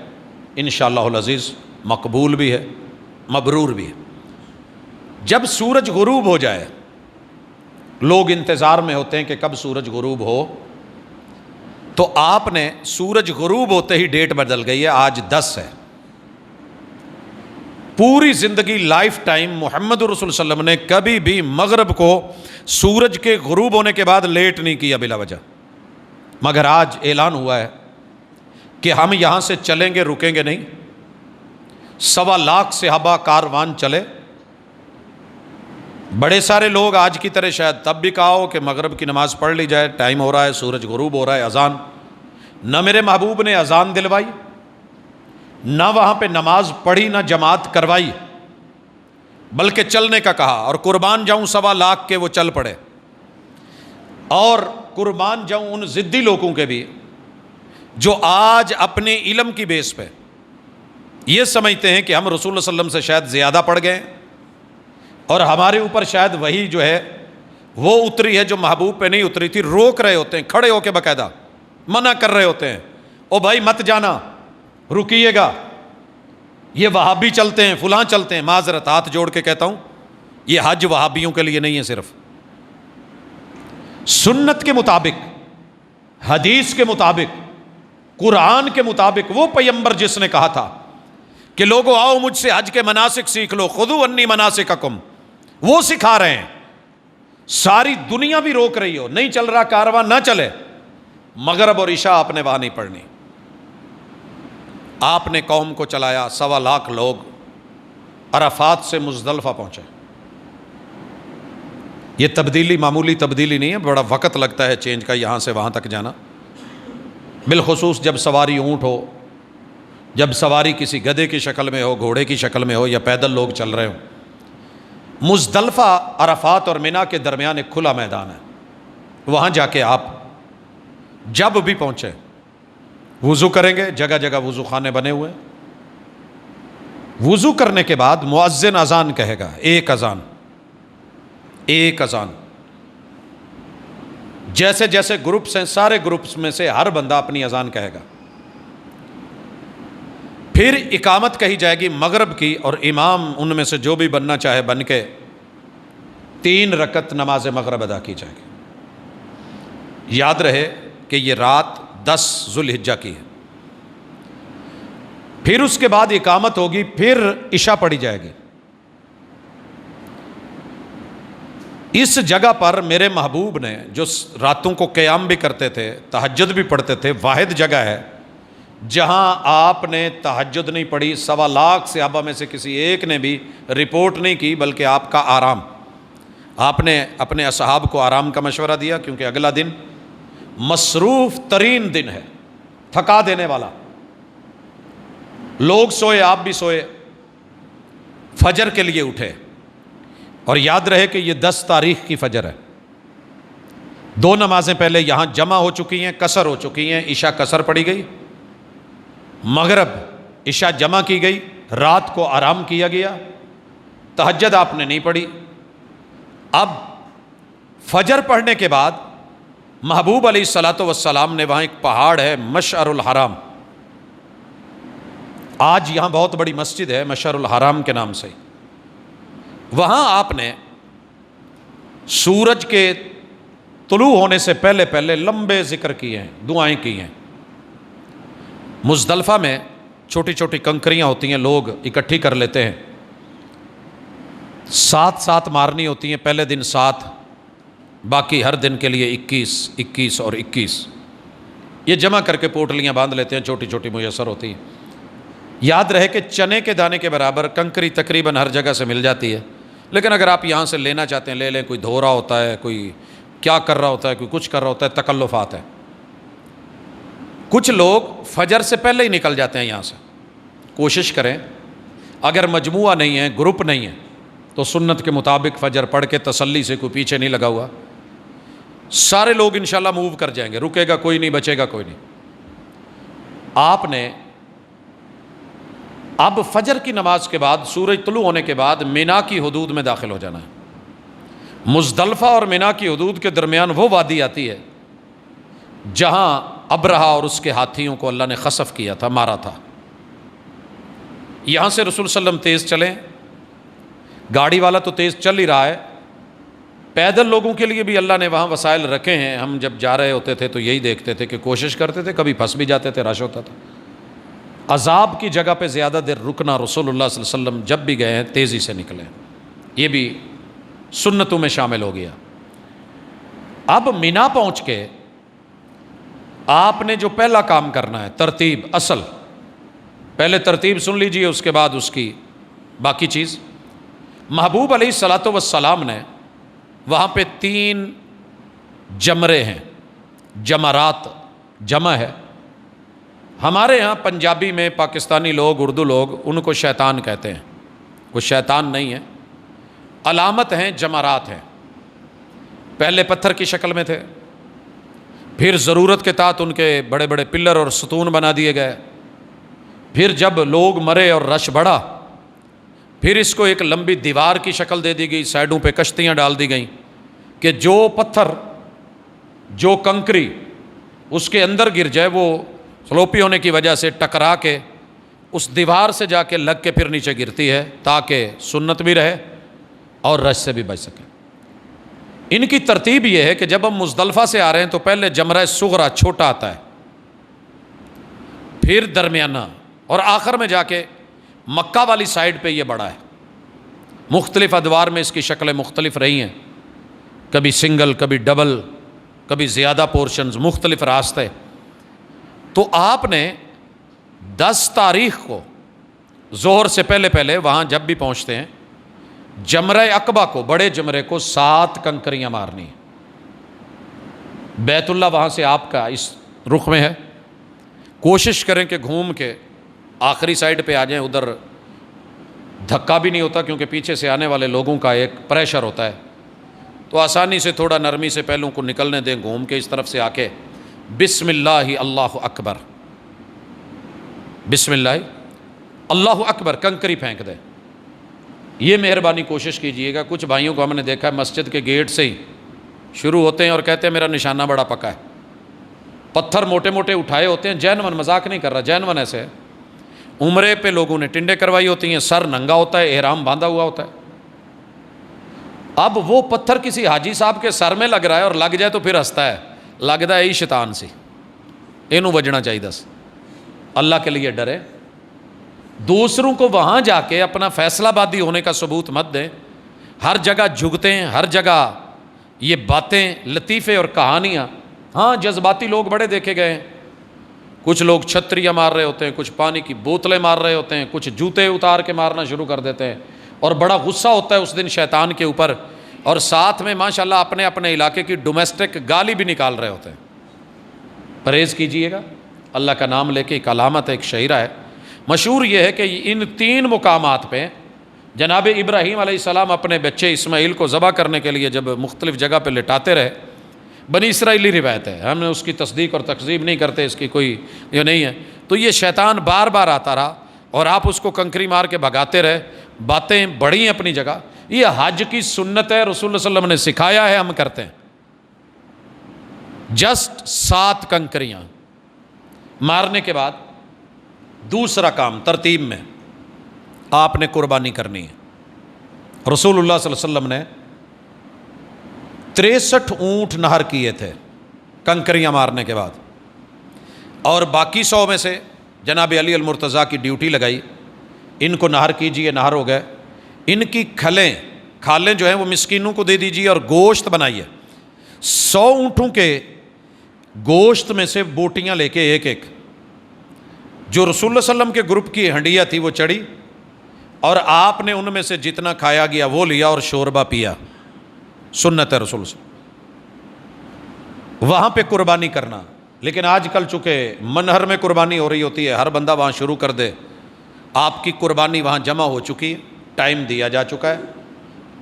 Speaker 2: انشاءاللہ العزیز مقبول بھی ہے، مبرور بھی ہے۔ جب سورج غروب ہو جائے، لوگ انتظار میں ہوتے ہیں کہ کب سورج غروب ہو، تو آپ نے سورج غروب ہوتے ہی ڈیٹ بدل گئی ہے، آج 10 ہے۔ پوری زندگی لائف ٹائم محمد رسول صلی اللہ علیہ وسلم نے کبھی بھی مغرب کو سورج کے غروب ہونے کے بعد لیٹ نہیں کیا بلا وجہ، مگر آج اعلان ہوا ہے کہ ہم یہاں سے چلیں گے، رکیں گے نہیں۔ 1.25 لاکھ صحابہ کاروان چلے، بڑے سارے لوگ آج کی طرح شاید تب بھی کہا ہو کہ مغرب کی نماز پڑھ لی جائے، ٹائم ہو رہا ہے، سورج غروب ہو رہا ہے، اذان، نہ میرے محبوب نے اذان دلوائی، نہ وہاں پہ نماز پڑھی، نہ جماعت کروائی، بلکہ چلنے کا کہا، اور قربان جاؤں 1.25 لاکھ کے وہ چل پڑے، اور قربان جاؤں ان ضدی لوگوں کے بھی جو آج اپنے علم کی بیس پہ یہ سمجھتے ہیں کہ ہم رسول اللہ صلی اللہ علیہ وسلم سے شاید زیادہ پڑھ گئے اور ہمارے اوپر شاید وہی جو ہے وہ اتری ہے جو محبوب پہ نہیں اتری تھی، روک رہے ہوتے ہیں، کھڑے ہو کے باقاعدہ منع کر رہے ہوتے ہیں، او بھائی مت جانا، رکیے گا، یہ وہابی چلتے ہیں، فلاں چلتے ہیں۔ معذرت ہاتھ جوڑ کے کہتا ہوں، یہ حج وہابیوں کے لیے نہیں ہے، صرف سنت کے مطابق، حدیث کے مطابق، قرآن کے مطابق، وہ پیغمبر جس نے کہا تھا کہ لوگوں آؤ مجھ سے حج کے مناسک سیکھ لو، خذوا انی مناسککم، وہ سکھا رہے ہیں۔ ساری دنیا بھی روک رہی ہو، نہیں چل رہا کارواں، نہ چلے، مغرب اور عشاء آپ نے وہاں نہیں پڑھنی، آپ نے قوم کو چلایا۔ 1.25 لاکھ لوگ عرفات سے مزدلفہ پہنچے۔ یہ تبدیلی معمولی تبدیلی نہیں ہے، بڑا وقت لگتا ہے چینج کا، یہاں سے وہاں تک جانا، بالخصوص جب سواری اونٹ ہو، جب سواری کسی گدھے کی شکل میں ہو، گھوڑے کی شکل میں ہو، یا پیدل لوگ چل رہے ہوں۔ مزدلفہ عرفات اور مینا کے درمیان ایک کھلا میدان ہے، وہاں جا کے آپ جب بھی پہنچے وضو کریں گے، جگہ جگہ وضو خانے بنے ہوئے، وضو کرنے کے بعد مؤذن اذان کہے گا، ایک اذان، جیسے جیسے گروپس ہیں، سارے گروپس میں سے ہر بندہ اپنی اذان کہے گا، پھر اقامت کہی جائے گی مغرب کی، اور امام ان میں سے جو بھی بننا چاہے بن کے 3 رکعت نماز مغرب ادا کی جائے گی۔ یاد رہے کہ یہ رات 10 ذو الحجہ کی ہے۔ پھر اس کے بعد اقامت ہوگی، پھر عشاء پڑھی جائے گی۔ اس جگہ پر میرے محبوب نے جو راتوں کو قیام بھی کرتے تھے، تہجد بھی پڑھتے تھے، واحد جگہ ہے جہاں آپ نے تہجد نہیں پڑھی۔ 1.25 لاکھ صحابہ میں سے کسی ایک نے بھی رپورٹ نہیں کی، بلکہ آپ کا آرام، آپ نے اپنے اصحاب کو آرام کا مشورہ دیا، کیونکہ اگلا دن مصروف ترین دن ہے، تھکا دینے والا۔ لوگ سوئے، آپ بھی سوئے، فجر کے لیے اٹھے، اور یاد رہے کہ یہ 10 تاریخ کی فجر ہے۔ 2 نمازیں پہلے یہاں جمع ہو چکی ہیں، قصر ہو چکی ہیں۔ عشاء قصر پڑھی گئی، مغرب عشاء جمع کی گئی، رات کو آرام کیا گیا، تہجد آپ نے نہیں پڑھی۔ اب فجر پڑھنے کے بعد محبوب علیہ الصلاۃ والسلام نے، وہاں ایک پہاڑ ہے مشعر الحرام، آج یہاں بہت بڑی مسجد ہے مشعر الحرام کے نام سے، وہاں آپ نے سورج کے طلوع ہونے سے پہلے پہلے لمبے ذکر کیے ہیں، دعائیں کی ہیں۔ مزدلفہ میں چھوٹی چھوٹی کنکریاں ہوتی ہیں، لوگ اکٹھی کر لیتے ہیں، 7 مارنی ہوتی ہیں، پہلے دن 7، باقی ہر دن کے لیے 21 اور 21، یہ جمع کر کے پوٹلیاں باندھ لیتے ہیں، چھوٹی چھوٹی میسر ہوتی ہیں۔ یاد رہے کہ چنے کے دانے کے برابر کنکری تقریباً ہر جگہ سے مل جاتی ہے، لیکن اگر آپ یہاں سے لینا چاہتے ہیں لے لیں، کوئی دھو رہا ہوتا ہے، کوئی کیا کر رہا ہوتا ہے، کوئی کچھ کر رہا ہوتا ہے، تکلفات ہیں۔ کچھ لوگ فجر سے پہلے ہی نکل جاتے ہیں یہاں سے۔ کوشش کریں اگر مجموعہ نہیں ہے، گروپ نہیں ہے، تو سنت کے مطابق فجر پڑھ کے تسلی سے، کوئی پیچھے نہیں لگا ہوا، سارے لوگ انشاءاللہ موو کر جائیں گے، رکے گا کوئی نہیں، بچے گا کوئی نہیں۔ آپ نے اب فجر کی نماز کے بعد، سورج طلوع ہونے کے بعد مینا کی حدود میں داخل ہو جانا ہے۔ مزدلفہ اور مینا کی حدود کے درمیان وہ وادی آتی ہے جہاں ابرہہ اور اس کے ہاتھیوں کو اللہ نے خسف کیا تھا، مارا تھا۔ یہاں سے رسول صلی اللہ علیہ وسلم تیز چلیں، گاڑی والا تو تیز چل ہی رہا ہے، پیدل لوگوں کے لیے بھی اللہ نے وہاں وسائل رکھے ہیں۔ ہم جب جا رہے ہوتے تھے تو یہی دیکھتے تھے کہ کوشش کرتے تھے، کبھی پھنس بھی جاتے تھے، رش ہوتا تھا۔ عذاب کی جگہ پہ زیادہ دیر رکنا، رسول اللہ صلی اللہ علیہ وسلم جب بھی گئے ہیں تیزی سے نکلے، یہ بھی سنتوں میں شامل ہو گیا۔ اب مینا پہنچ کے آپ نے جو پہلا کام کرنا ہے، ترتیب اصل، پہلے ترتیب سن لیجئے، اس کے بعد اس کی باقی چیز۔ محبوب علیہ الصلاۃ والسلام نے وہاں پہ 3 جمرے ہیں، جمرات جمع ہے۔ ہمارے ہاں پنجابی میں پاکستانی لوگ، اردو لوگ ان کو شیطان کہتے ہیں، وہ شیطان نہیں ہے، علامت ہیں، جمرات ہیں۔ پہلے پتھر کی شکل میں تھے، پھر ضرورت کے تحت ان کے بڑے بڑے پلر اور ستون بنا دیے گئے، پھر جب لوگ مرے اور رش بڑھا، پھر اس کو ایک لمبی دیوار کی شکل دے دی گئی، سائڈوں پہ کشتیاں ڈال دی گئیں کہ جو پتھر، جو کنکری اس کے اندر گر جائے، وہ سلوپی ہونے کی وجہ سے ٹکرا کے اس دیوار سے جا کے لگ کے پھر نیچے گرتی ہے، تاکہ سنت بھی رہے اور رش سے بھی بچ سکے۔ ان کی ترتیب یہ ہے کہ جب ہم مزدلفہ سے آ رہے ہیں تو پہلے جمرہ صغرا چھوٹا آتا ہے، پھر درمیانہ، اور آخر میں جا کے مکہ والی سائڈ پہ یہ بڑا ہے۔ مختلف ادوار میں اس کی شکلیں مختلف رہی ہیں، کبھی سنگل، کبھی ڈبل، کبھی زیادہ پورشنز، مختلف راستے۔ تو آپ نے 10 تاریخ کو ظہر سے پہلے پہلے وہاں جب بھی پہنچتے ہیں، جمرہ عقبہ کو، بڑے جمرے کو 7 کنکریاں مارنی ہیں۔ بیت اللہ وہاں سے آپ کا اس رخ میں ہے، کوشش کریں کہ گھوم کے آخری سائڈ پہ آ جائیں، ادھر دھکا بھی نہیں ہوتا کیونکہ پیچھے سے آنے والے لوگوں کا ایک پریشر ہوتا ہے، تو آسانی سے تھوڑا نرمی سے پہلوں کو نکلنے دیں، گھوم کے اس طرف سے آ کے بسم اللہ اللہ اکبر، بسم اللہ اللہ اکبر، کنکری پھینک دیں۔ یہ مہربانی کوشش کیجئے گا، کچھ بھائیوں کو ہم نے دیکھا ہے مسجد کے گیٹ سے ہی شروع ہوتے ہیں اور کہتے ہیں میرا نشانہ بڑا پکا ہے، پتھر موٹے موٹے اٹھائے ہوتے ہیں، جینون، مذاق نہیں کر رہا، جینون ایسے ہے، عمرے پہ لوگوں نے ٹنڈے کروائی ہوتی ہیں، سر ننگا ہوتا ہے، احرام باندھا ہوا ہوتا ہے. اب وہ پتھر کسی حاجی صاحب کے سر میں لگ رہا ہے اور لگ جائے تو پھر ہنستا ہے، لگتا ہے شیطان سی، اینوں وجنا چاہیے. دس اللہ کے لیے ڈرے. دوسروں کو وہاں جا کے اپنا فیصلہ بادی ہونے کا ثبوت مت دیں. ہر جگہ جھکتے ہیں، ہر جگہ یہ باتیں، لطیفے اور کہانیاں. ہاں جذباتی لوگ بڑے دیکھے گئے ہیں. کچھ لوگ چھتریاں مار رہے ہوتے ہیں، کچھ پانی کی بوتلیں مار رہے ہوتے ہیں، کچھ جوتے اتار کے مارنا شروع کر دیتے ہیں، اور بڑا غصہ ہوتا ہے اس دن شیطان کے اوپر، اور ساتھ میں ماشاءاللہ اپنے اپنے علاقے کی ڈومیسٹک گالی بھی نکال رہے ہوتے ہیں. پرہیز کیجئے گا. اللہ کا نام لے کے ایک علامت ہے، ایک شعرہ ہے مشہور، یہ ہے کہ ان 3 مقامات پہ جناب ابراہیم علیہ السلام اپنے بچے اسماعیل کو ذبح کرنے کے لیے جب مختلف جگہ پہ لٹاتے رہے. بنی اسرائیلی روایت ہے، ہم نے اس کی تصدیق اور تکذیب نہیں کرتے، اس کی کوئی یہ نہیں ہے. تو یہ شیطان بار بار آتا رہا اور آپ اس کو کنکری مار کے بھگاتے رہے. باتیں بڑی ہیں اپنی جگہ. یہ حج کی سنت ہے، رسول اللہ صلی اللہ علیہ وسلم نے سکھایا ہے، ہم کرتے ہیں. جسٹ 7 کنکریاں مارنے کے بعد دوسرا کام ترتیب میں آپ نے قربانی کرنی ہے. رسول اللہ صلی اللہ علیہ وسلم نے 63 اونٹ نہر کیے تھے کنکریاں مارنے کے بعد، اور باقی 100 میں سے جناب علی المرتضیٰ کی ڈیوٹی لگائی، ان کو نہر کیجئے. نہر ہو گئے. ان کی کھالیں جو ہیں وہ مسکینوں کو دے دیجئے اور گوشت بنائیے. 100 اونٹوں کے گوشت میں سے بوٹیاں لے کے ایک ایک، جو رسول اللہ صلی اللہ علیہ وسلم کے گروپ کی ہنڈیا تھی وہ چڑھی، اور آپ نے ان میں سے جتنا کھایا گیا وہ لیا اور شوربہ پیا. سنت ہے رسول صلی اللہ علیہ وسلم. وہاں پہ قربانی کرنا. لیکن آج کل چونکہ منہر میں قربانی ہو رہی ہوتی ہے، ہر بندہ وہاں شروع کر دے. آپ کی قربانی وہاں جمع ہو چکی، ٹائم دیا جا چکا ہے.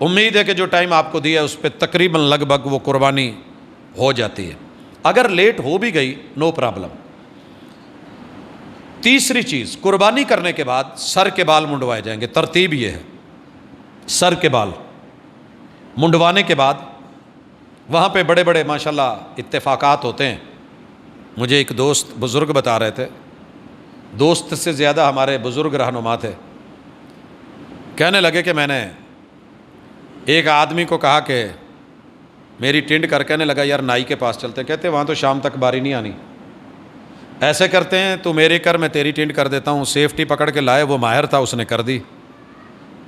Speaker 2: امید ہے کہ جو ٹائم آپ کو دیا ہے اس پہ تقریباً لگ بھگ وہ قربانی ہو جاتی ہے. اگر لیٹ ہو بھی گئی نو پرابلم. تیسری چیز، قربانی کرنے کے بعد سر کے بال منڈوائے جائیں گے. ترتیب یہ ہے، سر کے بال منڈوانے کے بعد وہاں پہ بڑے بڑے ماشاءاللہ اتفاقات ہوتے ہیں. مجھے ایک دوست بزرگ بتا رہے تھے، دوست سے زیادہ ہمارے بزرگ رہنما تھے. کہنے لگے کہ میں نے ایک آدمی کو کہا کہ میری ٹنڈ کر، کہنے لگا یار نائی کے پاس چلتے ہیں. کہتے وہاں تو شام تک باری نہیں آنی. ایسے کرتے ہیں تو میرے کر، میں تیری ٹنڈ کر دیتا ہوں. سیفٹی پکڑ کے لائے، وہ ماہر تھا، اس نے کر دی.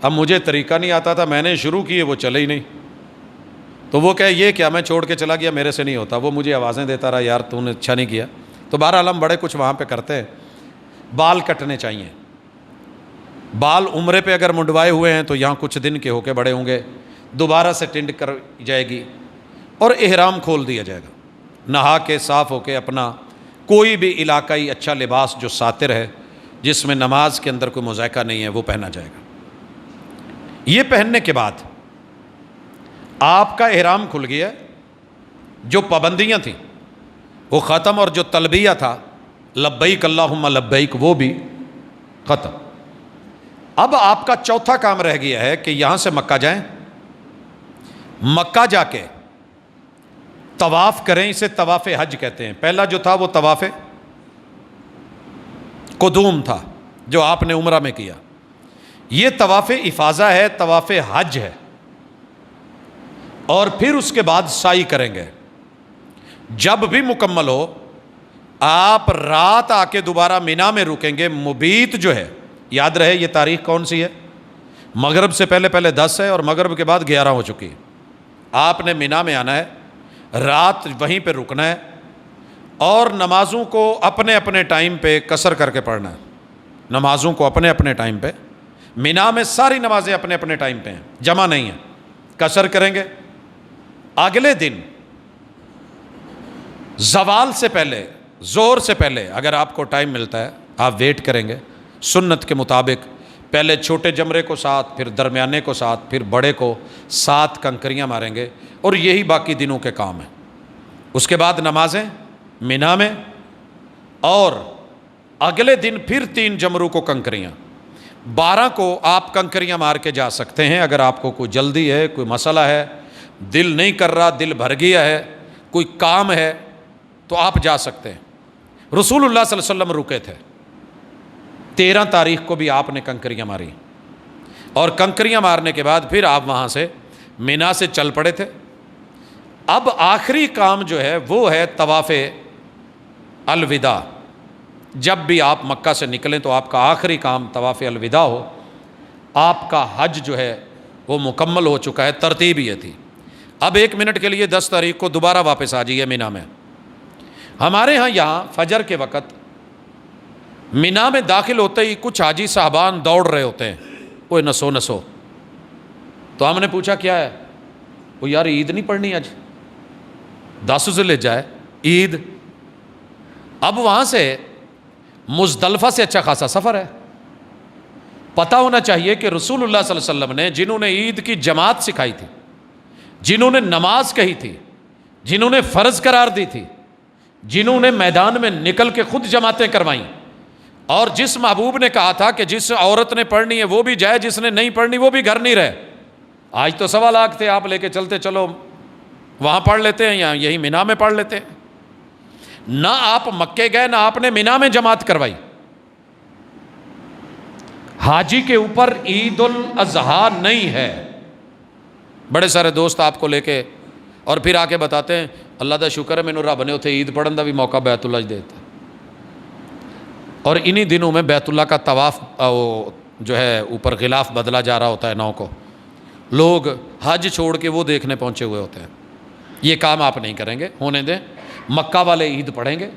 Speaker 2: اب مجھے طریقہ نہیں آتا تھا، میں نے شروع کیے، وہ چلے ہی نہیں. تو وہ کہے یہ کیا، میں چھوڑ کے چلا گیا، میرے سے نہیں ہوتا. وہ مجھے آوازیں دیتا رہا، یار تو نے اچھا نہیں کیا. تو بہرحال ہم بڑے کچھ وہاں پہ کرتے ہیں. بال کٹنے چاہیے. بال عمرے پہ اگر منڈوائے ہوئے ہیں تو یہاں کچھ دن کے ہو کے بڑے ہوں گے، دوبارہ سے ٹنڈ کر جائے گی اور احرام کھول دیا جائے گا. نہا کے صاف ہو کے اپنا کوئی بھی علاقائی اچھا لباس جو ساتر ہے، جس میں نماز کے اندر کوئی مذائقہ نہیں ہے، وہ پہنا جائے گا. یہ پہننے کے بعد آپ کا احرام کھل گیا. جو پابندیاں تھیں وہ ختم، اور جو تلبیہ تھا لبیک اللہم لبیک وہ بھی ختم. اب آپ کا چوتھا کام رہ گیا ہے کہ یہاں سے مکہ جائیں. مکہ جا کے طواف کریں. اسے طواف حج کہتے ہیں. پہلا جو تھا وہ طواف قدوم تھا جو آپ نے عمرہ میں کیا. یہ طواف افاضہ ہے، طواف حج ہے. اور پھر اس کے بعد سعی کریں گے. جب بھی مکمل ہو آپ رات آ کے دوبارہ مینا میں رکیں گے. مبیت جو ہے، یاد رہے یہ تاریخ کون سی ہے، مغرب سے پہلے پہلے 10 ہے اور مغرب کے بعد 11 ہو چکی ہے. آپ نے مینا میں آنا ہے، رات وہیں پہ رکنا ہے، اور نمازوں کو اپنے اپنے ٹائم پہ قصر کر کے پڑھنا ہے. نمازوں کو اپنے اپنے ٹائم پہ، مینا میں ساری نمازیں اپنے اپنے ٹائم پہ ہیں، جمع نہیں ہیں. قصر کریں گے. اگلے دن زوال سے پہلے، زور سے پہلے اگر آپ کو ٹائم ملتا ہے آپ ویٹ کریں گے. سنت کے مطابق پہلے چھوٹے جمرے کو 7، پھر درمیانے کو 7، پھر بڑے کو 7 کنکریاں ماریں گے. اور یہی باقی دنوں کے کام ہیں. اس کے بعد نمازیں مینا میں، اور اگلے دن پھر 3 جمروں کو کنکریاں. 12 کو آپ کنکریاں مار کے جا سکتے ہیں. اگر آپ کو کوئی جلدی ہے، کوئی مسئلہ ہے، دل نہیں کر رہا، دل بھر گیا ہے، کوئی کام ہے، تو آپ جا سکتے ہیں. رسول اللہ صلی اللہ علیہ وسلم رکے تھے. 13 تاریخ کو بھی آپ نے کنکریاں ماری، اور کنکریاں مارنے کے بعد پھر آپ وہاں سے مینا سے چل پڑے تھے۔ اب آخری کام جو ہے وہ ہے طواف الوداع۔ جب بھی آپ مکہ سے نکلیں تو آپ کا آخری کام طواف الوداع ہو۔ آپ کا حج جو ہے وہ مکمل ہو چکا ہے، ترتیب یہ تھی۔ اب 1 منٹ کے لیے 10 تاریخ کو دوبارہ واپس آ جائیے مینا میں۔ ہمارے ہاں یہاں فجر کے وقت مینا میں داخل ہوتے ہی کچھ حاجی صاحبان دوڑ رہے ہوتے ہیں، اوے نسو نسو۔ تو ہم نے پوچھا کیا ہے؟ وہ یار عید نہیں پڑھنی آج، 10 ذوالحجہ ہے عید۔ اب وہاں سے مزدلفہ سے اچھا خاصا سفر ہے۔ پتہ ہونا چاہیے کہ رسول اللہ صلی اللہ علیہ وسلم نے جنہوں نے عید کی جماعت سکھائی تھی، جنہوں نے نماز کہی تھی، جنہوں نے فرض قرار دی تھی، جنہوں نے میدان میں نکل کے خود جماعتیں کروائیں، اور جس محبوب نے کہا تھا کہ جس عورت نے پڑھنی ہے وہ بھی جائے، جس نے نہیں پڑھنی وہ بھی گھر نہیں رہے۔ آج تو 1.25 لاکھ تھے، آپ لے کے چلتے چلو وہاں پڑھ لیتے ہیں یا یہی مینا میں پڑھ لیتے ہیں۔ نہ آپ مکے گئے، نہ آپ نے مینا میں جماعت کروائی۔ حاجی کے اوپر عید الاضحیٰ نہیں ہے۔ بڑے سارے دوست آپ کو لے کے اور پھر آ کے بتاتے ہیں اللہ دا شکر ہے مینوں رب نے اتنے عید پڑھن دا بھی موقع بیت اللہ دیتا۔ اور انہی دنوں میں بیت اللہ کا طواف جو ہے اوپر غلاف بدلا جا رہا ہوتا ہے 9 کو، لوگ حج چھوڑ کے وہ دیکھنے پہنچے ہوئے ہوتے ہیں۔ یہ کام آپ نہیں کریں گے، ہونے دیں۔ مکہ والے عید پڑھیں گے،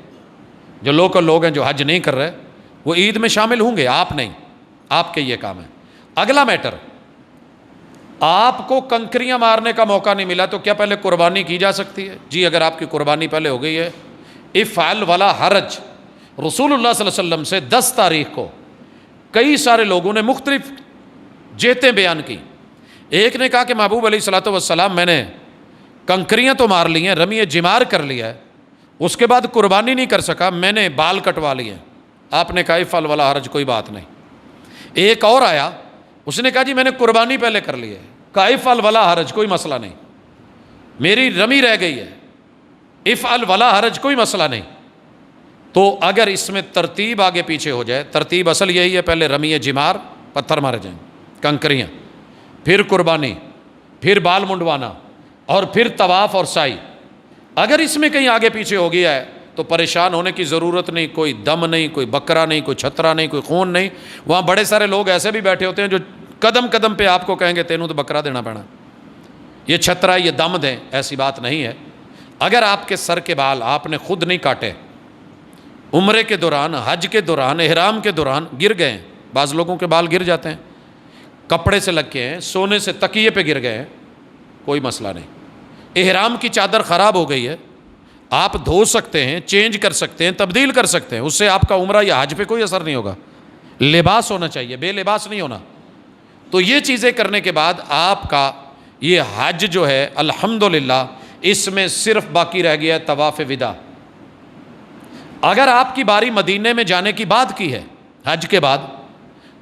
Speaker 2: جو لوکل لوگ ہیں جو حج نہیں کر رہے وہ عید میں شامل ہوں گے، آپ نہیں، آپ کے یہ کام ہے۔ اگلا میٹر، آپ کو کنکریاں مارنے کا موقع نہیں ملا تو کیا پہلے قربانی کی جا سکتی ہے؟ جی اگر آپ کی قربانی پہلے ہو گئی ہے، افعل ولا حرج۔ رسول اللہ صلی اللہ علیہ وسلم سے 10 تاریخ کو کئی سارے لوگوں نے مختلف جہتیں بیان کی۔ ایک نے کہا کہ محبوب علیہ الصلوۃ والسلام میں نے کنکریاں تو مار لی ہیں، رمی جمار کر لیا ہے، اس کے بعد قربانی نہیں کر سکا، میں نے بال کٹوا لیے۔ آپ نے کہا افعل ولا حرج، کوئی بات نہیں۔ ایک اور آیا، اس نے کہا جی میں نے قربانی پہلے کر لی ہے، کہا افعل ولا حرج، کوئی مسئلہ نہیں، میری رمی رہ گئی ہے، افعل ولا حرج، کوئی مسئلہ نہیں۔ تو اگر اس میں ترتیب آگے پیچھے ہو جائے، ترتیب اصل یہی ہے، پہلے رمی جمار، پتھر مارے جائیں، کنکریاں، پھر قربانی، پھر بال منڈوانا، اور پھر طواف اور سعی۔ اگر اس میں کہیں آگے پیچھے ہو گیا ہے تو پریشان ہونے کی ضرورت نہیں، کوئی دم نہیں، کوئی بکرا نہیں، کوئی چھترا نہیں، کوئی خون نہیں۔ وہاں بڑے سارے لوگ ایسے بھی بیٹھے ہوتے ہیں جو قدم قدم پہ آپ کو کہیں گے تینوں تو بکرا دینا پڑنا، یہ چھترا، یہ دم دیں، ایسی بات نہیں ہے۔ اگر آپ کے سر کے بال آپ نے خود نہیں کاٹے، عمرے کے دوران، حج کے دوران، احرام کے دوران گر گئے ہیں، بعض لوگوں کے بال گر جاتے ہیں، کپڑے سے لگ کے ہیں، سونے سے تکیے پہ گر گئے ہیں، کوئی مسئلہ نہیں۔ احرام کی چادر خراب ہو گئی ہے، آپ دھو سکتے ہیں، چینج کر سکتے ہیں، تبدیل کر سکتے ہیں، اس سے آپ کا عمرہ یا حج پہ کوئی اثر نہیں ہوگا۔ لباس ہونا چاہیے، بے لباس نہیں ہونا۔ تو یہ چیزیں کرنے کے بعد آپ کا یہ حج جو ہے الحمدللہ اس میں صرف باقی رہ گیا ہے طواف وداع۔ اگر آپ کی باری مدینے میں جانے کی بات کی ہے حج کے بعد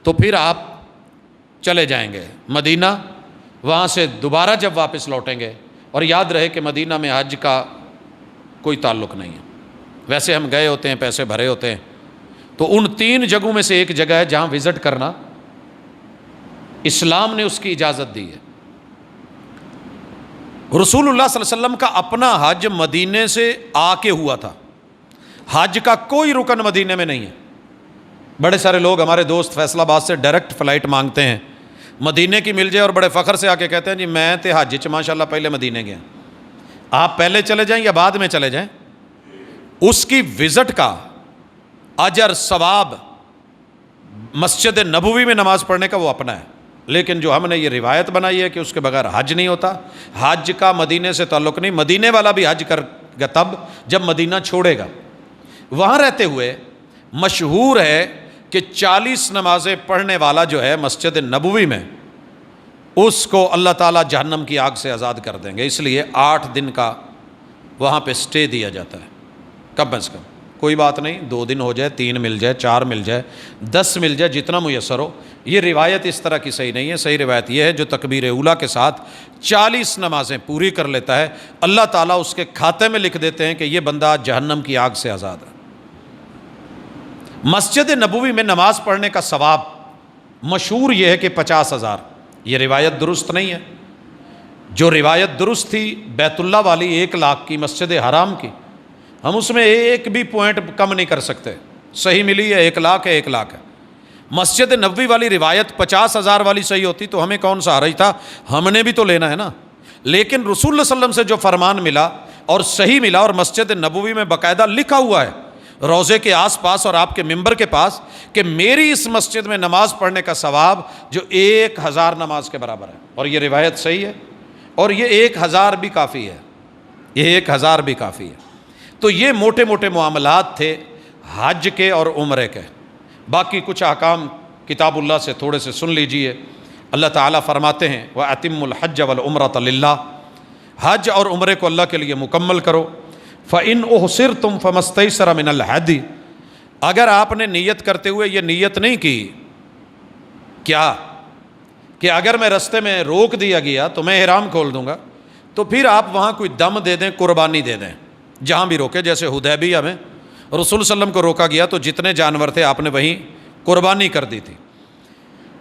Speaker 2: تو پھر آپ چلے جائیں گے مدینہ، وہاں سے دوبارہ جب واپس لوٹیں گے، اور یاد رہے کہ مدینہ میں حج کا کوئی تعلق نہیں ہے، ویسے ہم گئے ہوتے ہیں، پیسے بھرے ہوتے ہیں، تو ان 3 جگہوں میں سے ایک جگہ ہے جہاں وزٹ کرنا اسلام نے اس کی اجازت دی ہے۔ رسول اللہ صلی اللہ علیہ وسلم کا اپنا حج مدینے سے آ کے ہوا تھا، حج کا کوئی رکن مدینے میں نہیں ہے۔ بڑے سارے لوگ ہمارے دوست فیصل آباد سے ڈائریکٹ فلائٹ مانگتے ہیں، مدینے کی مل جائے، اور بڑے فخر سے آ کے کہتے ہیں جی میں تے حج چ ماشاءاللہ پہلے مدینے گیا۔ آپ پہلے چلے جائیں یا بعد میں چلے جائیں، اس کی وزٹ کا اجر ثواب مسجد نبوی میں نماز پڑھنے کا وہ اپنا ہے، لیکن جو ہم نے یہ روایت بنائی ہے کہ اس کے بغیر حج نہیں ہوتا، حج کا مدینے سے تعلق نہیں۔ مدینے والا بھی حج کرے گا تب جب مدینہ چھوڑے گا۔ وہاں رہتے ہوئے مشہور ہے کہ 40 نمازیں پڑھنے والا جو ہے مسجد نبوی میں، اس کو اللہ تعالیٰ جہنم کی آگ سے آزاد کر دیں گے، اس لیے 8 دن کا وہاں پہ سٹے دیا جاتا ہے کم از کم۔ کوئی بات نہیں، 2 دن ہو جائے، 3 مل جائے، 4 مل جائے، 10 مل جائے، جتنا میسر ہو۔ یہ روایت اس طرح کی صحیح نہیں ہے، صحیح روایت یہ ہے جو تکبیر اولیٰ کے ساتھ 40 نمازیں پوری کر لیتا ہے، اللہ تعالیٰ اس کے کھاتے میں لکھ دیتے ہیں کہ یہ بندہ جہنم کی آگ سے آزاد ہے۔ مسجد نبوی میں نماز پڑھنے کا ثواب مشہور یہ ہے کہ 50,000، یہ روایت درست نہیں ہے۔ جو روایت درست تھی بیت اللہ والی 1,00,000 کی، مسجد حرام کی، ہم اس میں ایک بھی پوائنٹ کم نہیں کر سکتے، صحیح ملی ہے 1,00,000 ہے 1,00,000 ہے۔ مسجد نبوی والی روایت 50,000 والی صحیح ہوتی تو ہمیں کون سا حرج تھا، ہم نے بھی تو لینا ہے نا۔ لیکن رسول اللہ صلی اللہ علیہ وسلم سے جو فرمان ملا اور صحیح ملا، اور مسجد نبوی میں باقاعدہ لکھا ہوا ہے روضے کے آس پاس اور آپ کے ممبر کے پاس کہ میری اس مسجد میں نماز پڑھنے کا ثواب جو 1,000 نماز کے برابر ہے، اور یہ روایت صحیح ہے، اور یہ 1,000 بھی کافی ہے، یہ 1,000 بھی کافی ہے۔ تو یہ موٹے موٹے معاملات تھے حج کے اور عمرے کے۔ باقی کچھ احکام کتاب اللہ سے تھوڑے سے سن لیجئے۔ اللہ تعالیٰ فرماتے ہیں وَأَتِمُّ الْحَجَّ وَالْعُمْرَةَ لِلَّهِ، حج اور عمرے کو اللہ کے لیے مکمل کرو۔ فَإِنْ أُحْصِرْتُمْ فَمَا اسْتَيْسَرَ مِنَ الْهَدْيِ، اگر آپ نے نیت کرتے ہوئے یہ نیت نہیں کی کیا کہ اگر میں رستے میں روک دیا گیا تو میں احرام کھول دوں گا، تو پھر آپ وہاں کوئی دم دے دیں، قربانی دے دیں، جہاں بھی روکے۔ جیسے حدیبیہ میں رسول صلی اللہ علیہ وسلم کو روکا گیا تو جتنے جانور تھے آپ نے وہیں قربانی کر دی تھی۔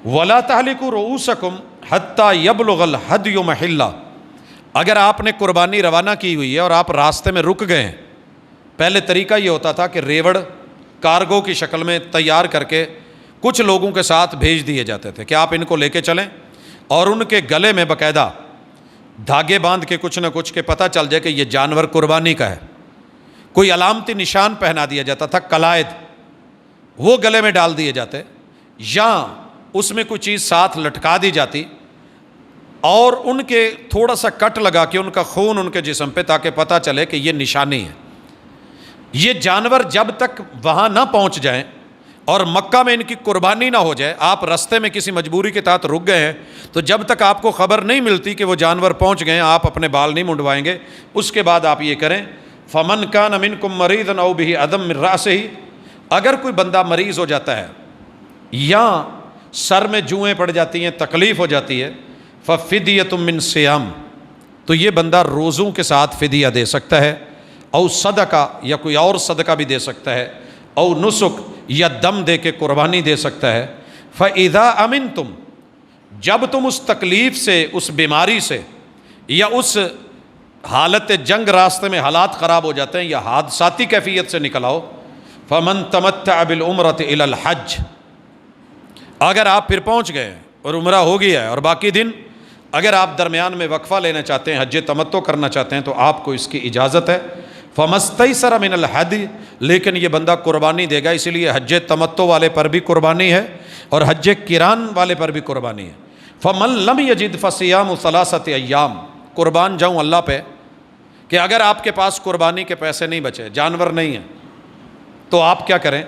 Speaker 2: وَلَا تَحْلِقُوا رُؤُوسَكُمْ حَتَّى يَبْلُغَ الْهَدْيُ مَحِلَّهُ، اگر آپ نے قربانی روانہ کی ہوئی ہے اور آپ راستے میں رک گئے ہیں، پہلے طریقہ یہ ہوتا تھا کہ ریوڑ کارگو کی شکل میں تیار کر کے کچھ لوگوں کے ساتھ بھیج دیے جاتے تھے کہ آپ ان کو لے کے چلیں، اور ان کے گلے میں باقاعدہ دھاگے باندھ کے کچھ نہ کچھ کہ پتہ چل جائے کہ یہ جانور قربانی کا ہے۔ کوئی علامتی نشان پہنا دیا جاتا تھا، قلائد، وہ گلے میں ڈال دیے جاتے، یا اس میں کوئی چیز ساتھ لٹکا دی جاتی، اور ان کے تھوڑا سا کٹ لگا کے ان کا خون ان کے جسم پہ، تاکہ پتہ چلے کہ یہ نشانی ہے۔ یہ جانور جب تک وہاں نہ پہنچ جائیں اور مکہ میں ان کی قربانی نہ ہو جائے، آپ رستے میں کسی مجبوری کے تحت رک گئے ہیں، تو جب تک آپ کو خبر نہیں ملتی کہ وہ جانور پہنچ گئے ہیں، آپ اپنے بال نہیں منڈوائیں گے۔ اس کے بعد آپ یہ کریں فَمَنْ كَانَ مِنْكُمْ مَرِيضًا أَوْ بِهِ أَذًى مِنْ رَأْسِهِ، اگر کوئی بندہ مریض ہو جاتا ہے یا سر میں جوئیں پڑ جاتی ہیں، تکلیف ہو جاتی ہے، فَفِدْيَةٌ مِّن صِيَامٍ، تو یہ بندہ روزوں کے ساتھ فدیہ دے سکتا ہے، او صدقہ، یا کوئی اور صدقہ بھی دے سکتا ہے، او نسک، یا دم دے کے قربانی دے سکتا ہے۔ فَإِذَا أَمِنْتُمْ، جب تم اس تکلیف سے، اس بیماری سے، یا اس حالت جنگ راستے میں حالات خراب ہو جاتے ہیں یا حادثاتی کیفیت سے نکل آؤ، فَمَن تَمَتَّعَ بِالْعُمْرَةِ إِلَى الْحَجِّ، اگر آپ پھر پہنچ گئے اور عمرہ ہو گیا ہے، اور باقی دن اگر آپ درمیان میں وقفہ لینا چاہتے ہیں، حج تمتع کرنا چاہتے ہیں، تو آپ کو اس کی اجازت ہے۔ فَمَسْتَيْسَرَ مِنَ الْهَدْيِ، لیکن یہ بندہ قربانی دے گا، اسی لیے حج تمتع والے پر بھی قربانی ہے اور حج قران والے پر بھی قربانی ہے۔ فَمَن لَمْ يَجِدْ فَصِيَامُ ثَلَاثَةِ أَيَّامٍ، قربان جاؤں اللہ پہ کہ اگر آپ کے پاس قربانی کے پیسے نہیں بچے، جانور نہیں ہیں، تو آپ کیا کریں؟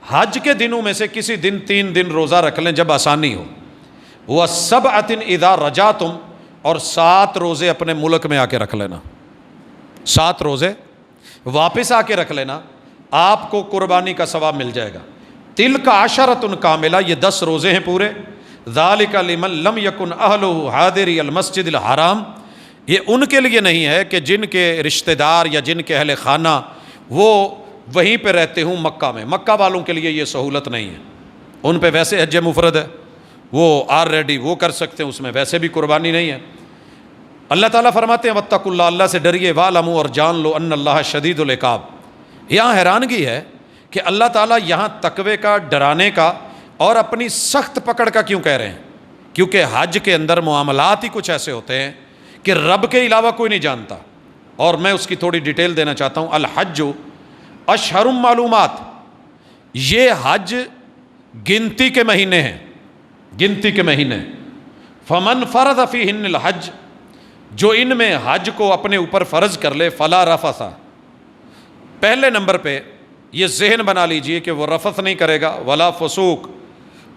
Speaker 2: حج کے دنوں میں سے کسی دن 3 دن روزہ رکھ لیں جب آسانی ہو۔ وَسَبْعَةٍ إِذَا رَجَعْتُمْ، اور 7 روزے اپنے ملک میں آ کے رکھ لینا، 7 روزے واپس آ کے رکھ لینا، آپ کو قربانی کا ثواب مل جائے گا۔ تِلْكَ عَشَرَةٌ کاملہ، یہ 10 روزے ہیں پورے۔ ذَلِكَ لِمَن لَمْ يَكُنْ أَهْلُهُ حَاضِرِيَ الْمَسْجِدِ الْحَرَامِ، یہ ان کے لیے نہیں ہے کہ جن کے رشتہ دار یا جن کے اہل خانہ وہ وہیں پہ رہتے ہوں مکہ میں، مکہ والوں کے لیے یہ سہولت نہیں ہے، ان پہ ویسے حج مفرد ہے، وہ آلریڈی وہ کر سکتے ہیں، اس میں ویسے بھی قربانی نہیں ہے۔ اللہ تعالیٰ فرماتے ہیں وَاتَّقُوا اللَّهَ، اللہ سے ڈریے، وَاعْلَمُوا، اور جان لو، أَنَّ اللَّهَ شَدِيدُ الْعِقَابِ، یہاں حیرانگی ہے کہ اللہ تعالیٰ یہاں تقوی کا، ڈرانے کا اور اپنی سخت پکڑ کا کیوں کہہ رہے ہیں؟ کیونکہ حج کے اندر معاملات ہی کچھ ایسے ہوتے ہیں کہ رب کے علاوہ کوئی نہیں جانتا، اور میں اس کی تھوڑی ڈیٹیل دینا چاہتا ہوں۔ الحج اشہر معلومات، یہ حج گنتی کے مہینے ہیں، گنتی کے مہینے۔ فمن فرض فیہن الحج، جو ان میں حج کو اپنے اوپر فرض کر لے، فلا رفث، پہلے نمبر پہ یہ ذہن بنا لیجئے کہ وہ رفث نہیں کرے گا، ولا فسوق،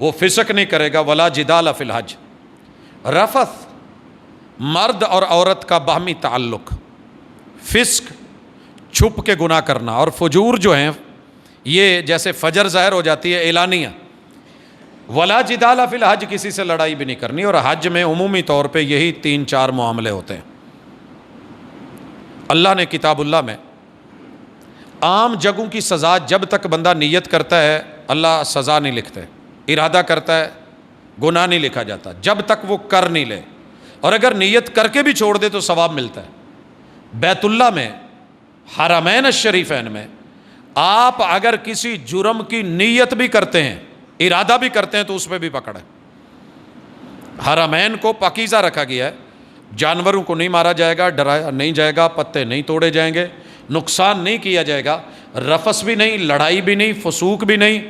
Speaker 2: وہ فسق نہیں کرے گا، ولا جدال فی الحج۔ رفث مرد اور عورت کا باہمی تعلق، فسق چھپ کے گناہ کرنا، اور فجور جو ہیں یہ جیسے فجر ظاہر ہو جاتی ہے اعلانیہ۔ ولا جدال فی الحج، کسی سے لڑائی بھی نہیں کرنی، اور حج میں عمومی طور پہ یہی 3-4 معاملے ہوتے ہیں۔ اللہ نے کتاب اللہ میں عام جگہوں کی سزا جب تک بندہ نیت کرتا ہے اللہ سزا نہیں لکھتے، ارادہ کرتا ہے گناہ نہیں لکھا جاتا جب تک وہ کر نہیں لے، اور اگر نیت کر کے بھی چھوڑ دے تو ثواب ملتا ہے۔ بیت اللہ میں، حرمین الشریفین میں آپ اگر کسی جرم کی نیت بھی کرتے ہیں، ارادہ بھی کرتے ہیں، تو اس پہ بھی پکڑ ہے۔ حرمین کو پاکیزہ رکھا گیا ہے، جانوروں کو نہیں مارا جائے گا، ڈرایا نہیں جائے گا، پتے نہیں توڑے جائیں گے، نقصان نہیں کیا جائے گا، رفث بھی نہیں، لڑائی بھی نہیں، فسوق بھی نہیں،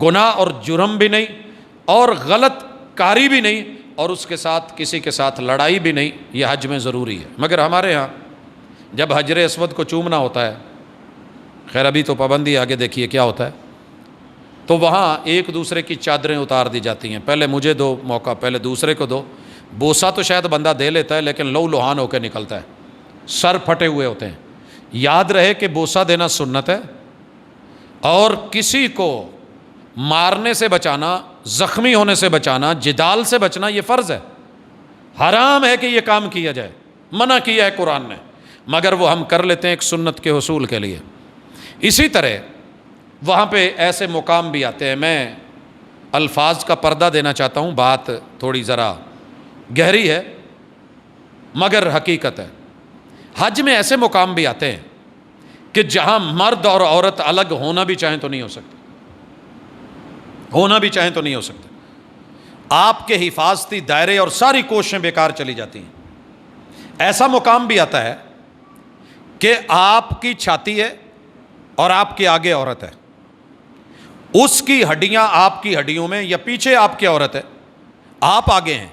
Speaker 2: گناہ اور جرم بھی نہیں، اور غلط کاری بھی نہیں، اور اس کے ساتھ کسی کے ساتھ لڑائی بھی نہیں۔ یہ حج میں ضروری ہے۔ مگر ہمارے ہاں جب حجر اسود کو چومنا ہوتا ہے، خیر ابھی تو پابندی، آگے دیکھیے کیا ہوتا ہے، تو وہاں ایک دوسرے کی چادریں اتار دی جاتی ہیں، پہلے مجھے دو موقع، پہلے دوسرے کو دو۔ بوسہ تو شاید بندہ دے لیتا ہے لیکن لو لوہان ہو کے نکلتا ہے، سر پھٹے ہوئے ہوتے ہیں۔ یاد رہے کہ بوسہ دینا سنت ہے، اور کسی کو مارنے سے بچانا، زخمی ہونے سے بچانا، جدال سے بچنا یہ فرض ہے۔ حرام ہے کہ یہ کام کیا جائے، منع کیا ہے قرآن نے، مگر وہ ہم کر لیتے ہیں ایک سنت کے حصول کے لیے۔ اسی طرح وہاں پہ ایسے مقام بھی آتے ہیں، میں الفاظ کا پردہ دینا چاہتا ہوں، بات تھوڑی ذرا گہری ہے مگر حقیقت ہے۔ حج میں ایسے مقام بھی آتے ہیں کہ جہاں مرد اور عورت الگ ہونا بھی چاہیں تو نہیں ہو سکتے، ہونا بھی چاہیں تو نہیں ہو سکتے۔ آپ کے حفاظتی دائرے اور ساری کوششیں بیکار چلی جاتی ہیں۔ ایسا مقام بھی آتا ہے کہ آپ کی چھاتی ہے اور آپ کے آگے عورت ہے، اس کی ہڈیاں آپ کی ہڈیوں میں، یا پیچھے آپ کی عورت ہے، آپ آگے ہیں،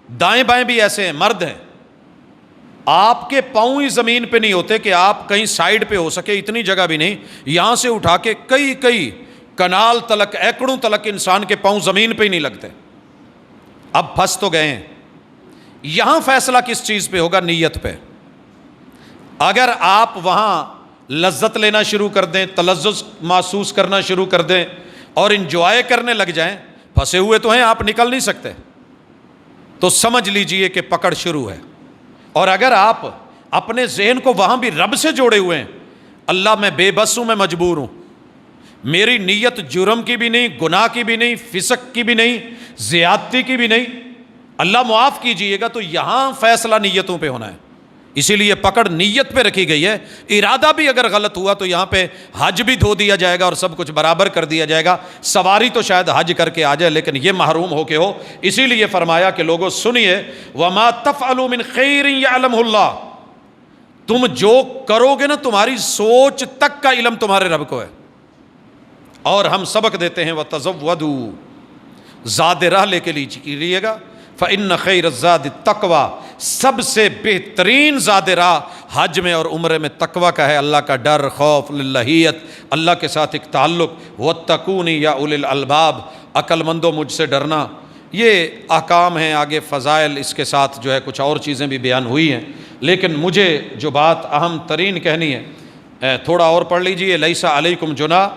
Speaker 2: دائیں بائیں بھی ایسے ہیں، مرد ہیں، آپ کے پاؤں ہی زمین پہ نہیں ہوتے کہ آپ کہیں سائیڈ پہ ہو سکے، اتنی جگہ بھی نہیں، یہاں سے اٹھا کے کئی کنال تلک، ایکڑوں تلک انسان کے پاؤں زمین پہ ہی نہیں لگتے۔ اب پھنس تو گئے ہیں۔ یہاں فیصلہ کس چیز پہ ہوگا؟ نیت پہ۔ اگر آپ وہاں لذت لینا شروع کر دیں، تلذذ محسوس کرنا شروع کر دیں اور انجوائے کرنے لگ جائیں، پھنسے ہوئے تو ہیں، آپ نکل نہیں سکتے، تو سمجھ لیجئے کہ پکڑ شروع ہے۔ اور اگر آپ اپنے ذہن کو وہاں بھی رب سے جوڑے ہوئے ہیں، اللہ میں بے بس ہوں، میں مجبور ہوں، میری نیت جرم کی بھی نہیں، گناہ کی بھی نہیں، فسق کی بھی نہیں، زیادتی کی بھی نہیں، اللہ معاف کیجئے گا، تو یہاں فیصلہ نیتوں پہ ہونا ہے۔ اسی لیے پکڑ نیت پہ رکھی گئی ہے۔ ارادہ بھی اگر غلط ہوا تو یہاں پہ حج بھی دھو دیا جائے گا اور سب کچھ برابر کر دیا جائے گا۔ سواری تو شاید حج کر کے آ جائے لیکن یہ محروم ہو کے ہو۔ اسی لیے فرمایا کہ لوگوں سنیے، وَمَا تَفْعَلُوا مِنْ خَيْرٍ يَعْلَمْهُ اللَّهُ، تم جو کرو گے نا، تمہاری سوچ تک کا علم تمہارے رب کو ہے۔ اور ہم سبق دیتے ہیں وَتَزَوَّدُوا، زاد راہ لے کے لیجیے گا، فَإِنَّ خَيْرَ الزَّادِ التَّقْوَىٰ، سب سے بہترین زاد راہ حج میں اور عمرے میں تقویٰ کا ہے، اللہ کا ڈر، خوف، للہیت، اللہ کے ساتھ ایک تعلق، وَاتَّقُونِ یا اُولِي الْأَلْبَابِ، عقل مندوں مجھ سے ڈرنا۔ یہ احکام ہیں، آگے فضائل اس کے ساتھ جو ہے کچھ اور چیزیں بھی بیان ہوئی ہیں، لیکن مجھے جو بات اہم ترین کہنی ہے، تھوڑا اور پڑھ لیجئے، لیس علیکم جناح،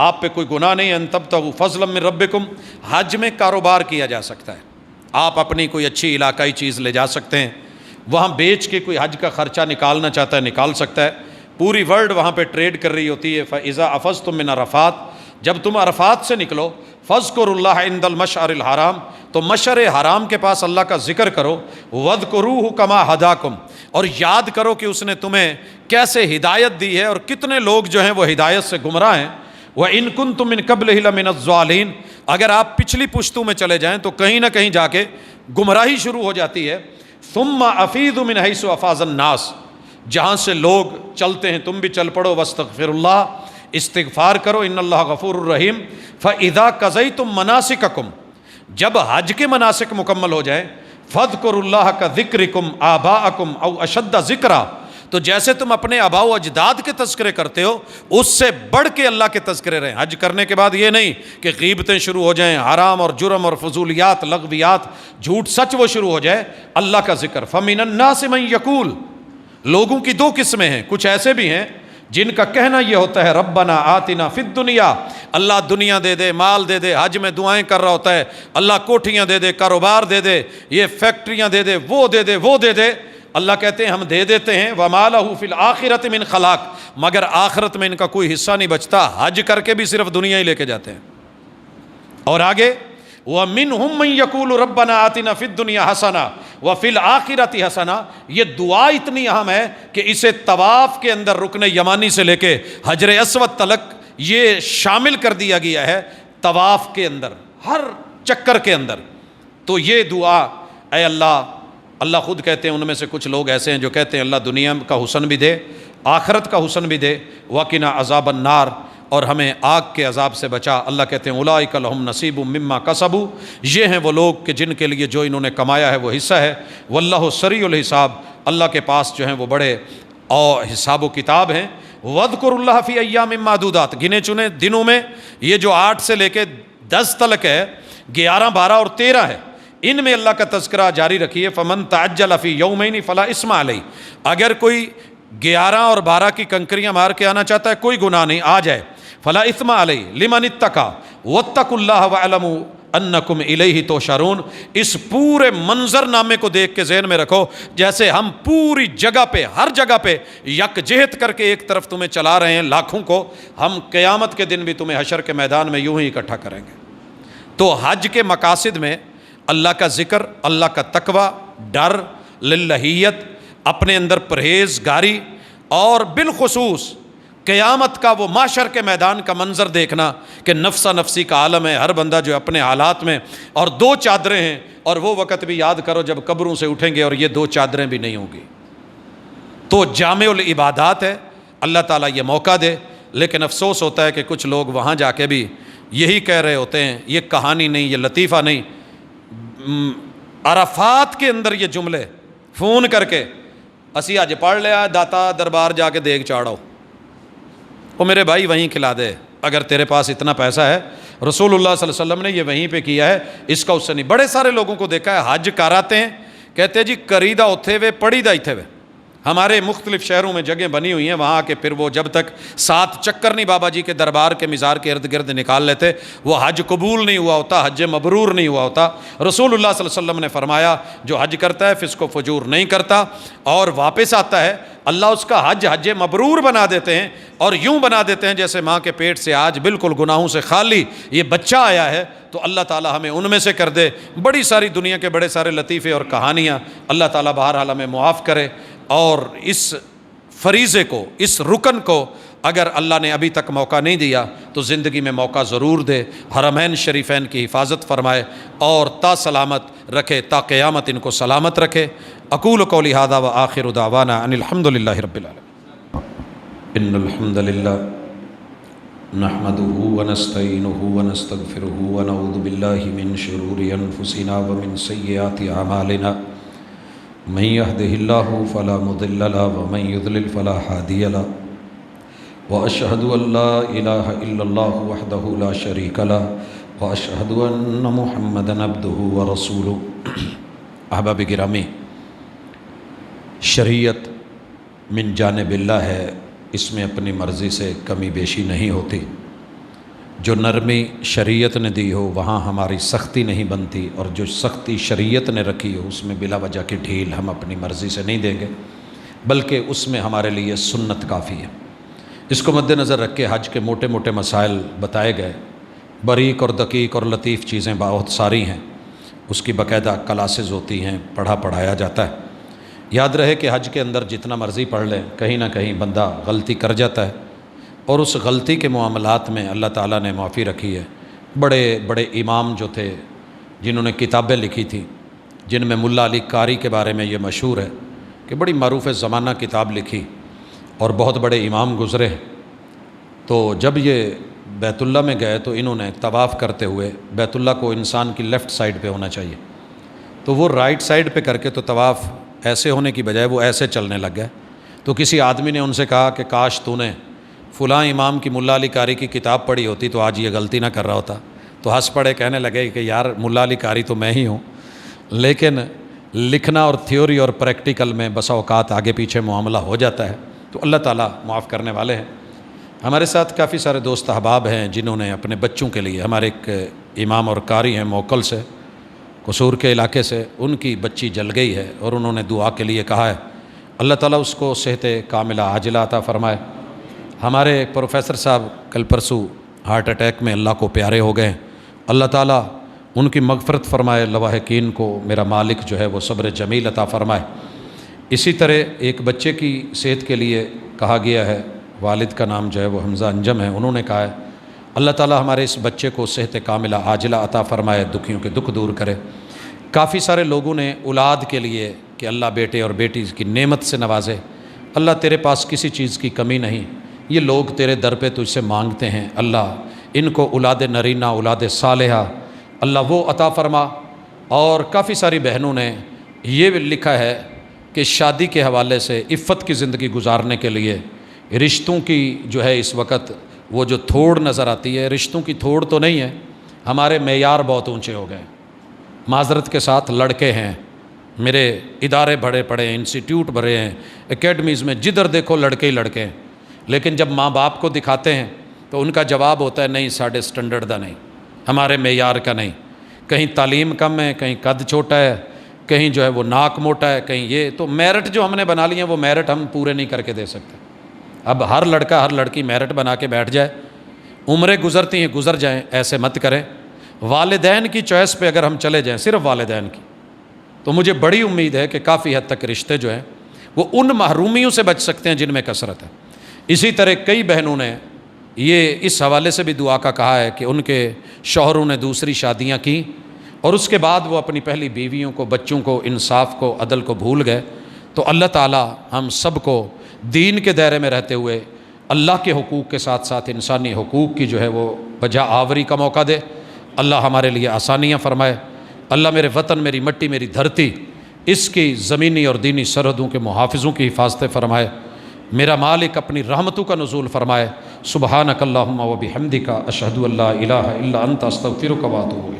Speaker 2: آپ پہ کوئی گناہ نہیں، ان تبتغوا فضلا من ربکم۔ حج میں کاروبار کیا جا سکتا ہے، آپ اپنی کوئی اچھی علاقائی چیز لے جا سکتے ہیں، وہاں بیچ کے کوئی حج کا خرچہ نکالنا چاہتا ہے نکال سکتا ہے، پوری ورلڈ وہاں پہ ٹریڈ کر رہی ہوتی ہے۔ فَإِذَا أَفَضْتُم مِّنْ عَرَفَاتٍ، جب تم عرفات سے نکلو، فَاذْكُرُوا اللَّهَ عِندَ الْمَشْعَرِ الْحَرَامِ، تو مشعر حرام کے پاس اللہ کا ذکر کرو، وَاذْكُرُوهُ كَمَا هَدَاكُمْ، اور یاد کرو کہ اس نے تمہیں کیسے ہدایت دی ہے، اور کتنے لوگ جو ہیں وہ ہدایت سے گمراہ ہیں۔ وَإِن كُنتُم مِّن قَبْلِهِ لَمِنَ الضَّالِينَ، اگر آپ پچھلی پشتوں میں چلے جائیں تو کہیں نہ کہیں جا کے گمراہی شروع ہو جاتی ہے۔ ثُمَّ أَفِيضُوا مِنْ حَيْثُ أَفَاضَ النَّاسُ، جہاں سے لوگ چلتے ہیں تم بھی چل پڑو، وَاسْتَغْفِرُوا اللَّهَ، استغفار کرو، ان اللہ غفور الرحیم۔ فَإِذَا قَضَيْتُم مَّنَاسِكَكُمْ، جب حج کے مناسک مکمل ہو جائیں، فَاذْكُرُوا اللَّهَ كَذِكْرِكُمْ آبَاءَكُمْ أَوْ أَشَدَّ ذِكْرًا، تو جیسے تم اپنے آباء و اجداد کے تذکرے کرتے ہو اس سے بڑھ کے اللہ کے تذکرے رہیں۔ حج کرنے کے بعد یہ نہیں کہ غیبتیں شروع ہو جائیں، حرام اور جرم اور فضولیات، لغویات، جھوٹ سچ وہ شروع ہو جائے، اللہ کا ذکر۔ فَمِنَ النَّاسِ مَن يَقُولُ، لوگوں کی دو قسمیں ہیں، کچھ ایسے بھی ہیں جن کا کہنا یہ ہوتا ہے ربنا آتنا فی الدنیا، اللہ دنیا دے دے، مال دے دے، حج میں دعائیں کر رہا ہوتا ہے، اللہ کوٹھیاں دے دے، کاروبار دے دے، یہ فیکٹریاں دے دے، وہ دے دے، وہ دے دے، اللہ کہتے ہیں ہم دے دیتے ہیں، وَمَا لَهُ فِي الْآخِرَةِ مِنْ خَلَاقٍ، مگر آخرت میں ان کا کوئی حصہ نہیں بچتا، حج کر کے بھی صرف دنیا ہی لے کے جاتے ہیں۔ اور آگے وَمِنْهُمْ مَنْ يَقُولُ رَبَّنَا آتِنَا فِي الدُّنْيَا حَسَنَةً وَفِي الْآخِرَةِ حَسَنَةً، یہ دعا اتنی اہم ہے کہ اسے طواف کے اندر رکن یمانی سے لے کے حجر اسود تلک یہ شامل کر دیا گیا ہے، طواف کے اندر، ہر چکر کے اندر۔ تو یہ دعا، اے اللہ خود کہتے ہیں، ان میں سے کچھ لوگ ایسے ہیں جو کہتے ہیں اللہ دنیا کا حسن بھی دے، آخرت کا حسن بھی دے، وَقِنَا عَذَابَ النَّارِ، اور ہمیں آگ کے عذاب سے بچا۔ اللہ کہتے ہیں اولئک لہم نصیب مما کسبوا، یہ ہیں وہ لوگ کہ جن کے لیے جو انہوں نے کمایا ہے وہ حصہ ہے۔ واللہ سریع الحساب، اللہ کے پاس جو ہیں وہ بڑے اور حساب و کتاب ہیں۔ وَاذْكُرُوا اللَّهَ فِي أَيَّامٍ مَّعْدُودَاتٍ، گنے چنے دنوں میں، یہ جو 8 سے لے کے 10 تلک ہے، 11، 12 اور 13 ہے، ان میں اللہ کا تذکرہ جاری رکھیے۔ فَمَن تَعَجَّلَ فِي يَوْمَيْنِ فَلَا إِثْمَ عَلَيْهِ، اگر کوئی 11 اور 12 کی کنکریاں مار کے آنا چاہتا ہے کوئی گناہ نہیں، آ جائے۔ فَلَا إِثْمَ عَلَيْهِ لِمَنِ اتَّقَىٰ وَاتَّقُوا اللَّهَ وَاعْلَمُوا أَنَّكُمْ إِلَيْهِ تُحْشَرُونَ۔ اس پورے منظر نامے کو دیکھ کے ذہن میں رکھو، جیسے ہم پوری جگہ پہ، ہر جگہ پہ یکجہت کر کے ایک طرف تمہیں چلا رہے ہیں لاکھوں کو، ہم قیامت کے دن بھی تمہیں حشر کے میدان میں یوں ہی اکٹھا کریں گے۔ تو حج کے مقاصد میں اللہ کا ذکر، اللہ کا تقوی، ڈر، للہیت، اپنے اندر پرہیزگاری، اور بالخصوص قیامت کا وہ محشر کے میدان کا منظر دیکھنا کہ نفسا نفسی کا عالم ہے، ہر بندہ جو اپنے حالات میں، اور 2 چادریں ہیں، اور وہ وقت بھی یاد کرو جب قبروں سے اٹھیں گے اور یہ 2 چادریں بھی نہیں ہوں گی۔ تو جامع العبادات ہے، اللہ تعالیٰ یہ موقع دے، لیکن افسوس ہوتا ہے کہ کچھ لوگ وہاں جا کے بھی یہی کہہ رہے ہوتے ہیں، یہ کہانی نہیں، یہ لطیفہ نہیں، عرفات کے اندر یہ جملے فون کر کے اسی اج پڑھ لیا داتا دربار جا کے دیکھ چاڑو، وہ میرے بھائی وہیں کھلا دے اگر تیرے پاس اتنا پیسہ ہے۔ رسول اللہ صلی اللہ علیہ وسلم نے یہ وہیں پہ کیا ہے، اس کا اس سے نہیں۔ بڑے سارے لوگوں کو دیکھا ہے حج کراتے ہیں، کہتے ہیں جی کریدہ اتھے وے پڑی دا اتھے وے۔ ہمارے مختلف شہروں میں جگہیں بنی ہوئی ہیں، وہاں کے پھر وہ جب تک 7 چکر نہیں بابا جی کے دربار کے مزار کے ارد گرد نکال لیتے، وہ حج قبول نہیں ہوا ہوتا، حج مبرور نہیں ہوا ہوتا۔ رسول اللہ صلی اللہ علیہ وسلم نے فرمایا جو حج کرتا ہے فسق و فجور نہیں کرتا اور واپس آتا ہے، اللہ اس کا حج مبرور بنا دیتے ہیں، اور یوں بنا دیتے ہیں جیسے ماں کے پیٹ سے آج بالکل گناہوں سے خالی یہ بچہ آیا ہے۔ تو اللہ تعالیٰ ہمیں ان میں سے کر دے۔ بڑی ساری دنیا کے بڑے سارے لطیفے اور کہانیاں اللہ تعالیٰ بہرحال ہمیں معاف کرے، اور اس فریضے کو، اس رکن کو اگر اللہ نے ابھی تک موقع نہیں دیا تو زندگی میں موقع ضرور دے، حرمین شریفین کی حفاظت فرمائے اور تا سلامت رکھے، تا قیامت ان کو سلامت رکھے۔ اقول قولی ھذا وآخر دعوانا ان الحمد للہ رب العالمین۔ ان الحمد للہ نحمده ونستعینه ونستغفره ونعوذ باللہ من شرور انفسنا ومن سیئات اعمالنا، من يهده الله فلا مضل له ومن يضلل فلا هادي له، واشهد ان لا اله الا الله وحده لا شريك له، واشهد ان محمدا عبده ورسوله۔ احباب گرامی، شریعت من جانب اللہ ہے، اس میں اپنی مرضی سے کمی بیشی نہیں ہوتی۔ جو نرمی شریعت نے دی ہو وہاں ہماری سختی نہیں بنتی، اور جو سختی شریعت نے رکھی ہو اس میں بلا وجہ کی ڈھیل ہم اپنی مرضی سے نہیں دیں گے، بلکہ اس میں ہمارے لیے سنت کافی ہے۔ اس کو مد نظر رکھ کے حج کے موٹے موٹے مسائل بتائے گئے، باریک اور دقیق اور لطیف چیزیں بہت ساری ہیں، اس کی باقاعدہ کلاسز ہوتی ہیں، پڑھایا جاتا ہے۔ یاد رہے کہ حج کے اندر جتنا مرضی پڑھ لیں کہیں نہ کہیں بندہ غلطی کر جاتا ہے، اور اس غلطی کے معاملات میں اللہ تعالیٰ نے معافی رکھی ہے۔ بڑے بڑے امام جو تھے جنہوں نے کتابیں لکھی تھیں، جن میں ملا علی قاری کے بارے میں یہ مشہور ہے کہ بڑی معروف زمانہ کتاب لکھی، اور بہت بڑے امام گزرے، تو جب یہ بیت اللہ میں گئے تو انہوں نے طواف کرتے ہوئے، بیت اللہ کو انسان کی لیفٹ سائڈ پہ ہونا چاہیے، تو وہ رائٹ سائڈ پہ کر کے تو طواف ایسے ہونے کی بجائے وہ ایسے چلنے لگ گئے۔ تو کسی آدمی نے ان سے کہا کہ کاش تو نے فلاں امام کی ملا علی قاری کی کتاب پڑھی ہوتی تو آج یہ غلطی نہ کر رہا ہوتا۔ تو ہنس پڑے، کہنے لگے کہ یار ملا علی قاری تو میں ہی ہوں، لیکن لکھنا اور تھیوری اور پریکٹیکل میں بسا اوقات آگے پیچھے معاملہ ہو جاتا ہے، تو اللہ تعالیٰ معاف کرنے والے ہیں۔ ہمارے ساتھ کافی سارے دوست احباب ہیں جنہوں نے اپنے بچوں کے لیے، ہمارے ایک امام اور قاری ہیں موکل سے، قصور کے علاقے سے، ان کی بچی جل گئی ہے اور انہوں نے دعا کے لیے کہا ہے، اللہ تعالیٰ اس کو صحت کاملہ عاجلہ عطا فرمائے۔ ہمارے پروفیسر صاحب کل پرسوں ہارٹ اٹیک میں اللہ کو پیارے ہو گئے، اللہ تعالیٰ ان کی مغفرت فرمائے، لواحقین کو میرا مالک جو ہے وہ صبر جمیل عطا فرمائے۔ اسی طرح ایک بچے کی صحت کے لیے کہا گیا ہے، والد کا نام جو ہے وہ حمزہ انجم ہے، انہوں نے کہا ہے اللہ تعالیٰ ہمارے اس بچے کو صحت کاملہ عاجلہ عطا فرمائے، دکھیوں کے دکھ دور کرے۔ کافی سارے لوگوں نے اولاد کے لیے کہ اللہ بیٹے اور بیٹی کی نعمت سے نوازے، اللہ تیرے پاس کسی چیز کی کمی نہیں، یہ لوگ تیرے در پہ تجھ سے مانگتے ہیں، اللہ ان کو اولاد نرینہ اولاد صالحہ اللہ وہ عطا فرما۔ اور کافی ساری بہنوں نے یہ بھی لکھا ہے کہ شادی کے حوالے سے عفت کی زندگی گزارنے کے لیے رشتوں کی جو ہے اس وقت وہ جو تھوڑ نظر آتی ہے، رشتوں کی تھوڑ تو نہیں ہے، ہمارے معیار بہت اونچے ہو گئے۔ معذرت کے ساتھ لڑکے ہیں، میرے ادارے بڑے پڑے ہیں، انسٹیٹیوٹ بڑے ہیں، اکیڈمیز میں جدھر دیکھو لڑکے ہی لڑکے ہیں، لیکن جب ماں باپ کو دکھاتے ہیں تو ان کا جواب ہوتا ہے نہیں ساڑھے سٹینڈرڈ دا نہیں، ہمارے معیار کا نہیں، کہیں تعلیم کم ہے، کہیں قد چھوٹا ہے، کہیں جو ہے وہ ناک موٹا ہے، کہیں یہ، تو میرٹ جو ہم نے بنا لی ہیں وہ میرٹ ہم پورے نہیں کر کے دے سکتے۔ اب ہر لڑکا ہر لڑکی میرٹ بنا کے بیٹھ جائے، عمریں گزرتی ہیں گزر جائیں، ایسے مت کریں۔ والدین کی چوائس پہ اگر ہم چلے جائیں، صرف والدین کی، تو مجھے بڑی امید ہے کہ کافی حد تک رشتے جو ہیں وہ ان محرومیوں سے بچ سکتے ہیں جن میں کثرت ہے۔ اسی طرح کئی بہنوں نے یہ اس حوالے سے بھی دعا کا کہا ہے کہ ان کے شوہروں نے دوسری شادیاں کی اور اس کے بعد وہ اپنی پہلی بیویوں کو، بچوں کو، انصاف کو، عدل کو بھول گئے، تو اللہ تعالیٰ ہم سب کو دین کے دائرے میں رہتے ہوئے اللہ کے حقوق کے ساتھ ساتھ انسانی حقوق کی جو ہے وہ بجا آوری کا موقع دے، اللہ ہمارے لیے آسانیاں فرمائے۔ اللہ میرے وطن، میری مٹی، میری دھرتی، اس کی زمینی اور دینی سرحدوں کے محافظوں کی حفاظت فرمائے، میرا مالک اپنی رحمتوں کا نزول فرمائے۔ سبحانک اللہم و بحمدک، اشہدو ان لا الہ الا انت، استغفرک و اتوب الیک۔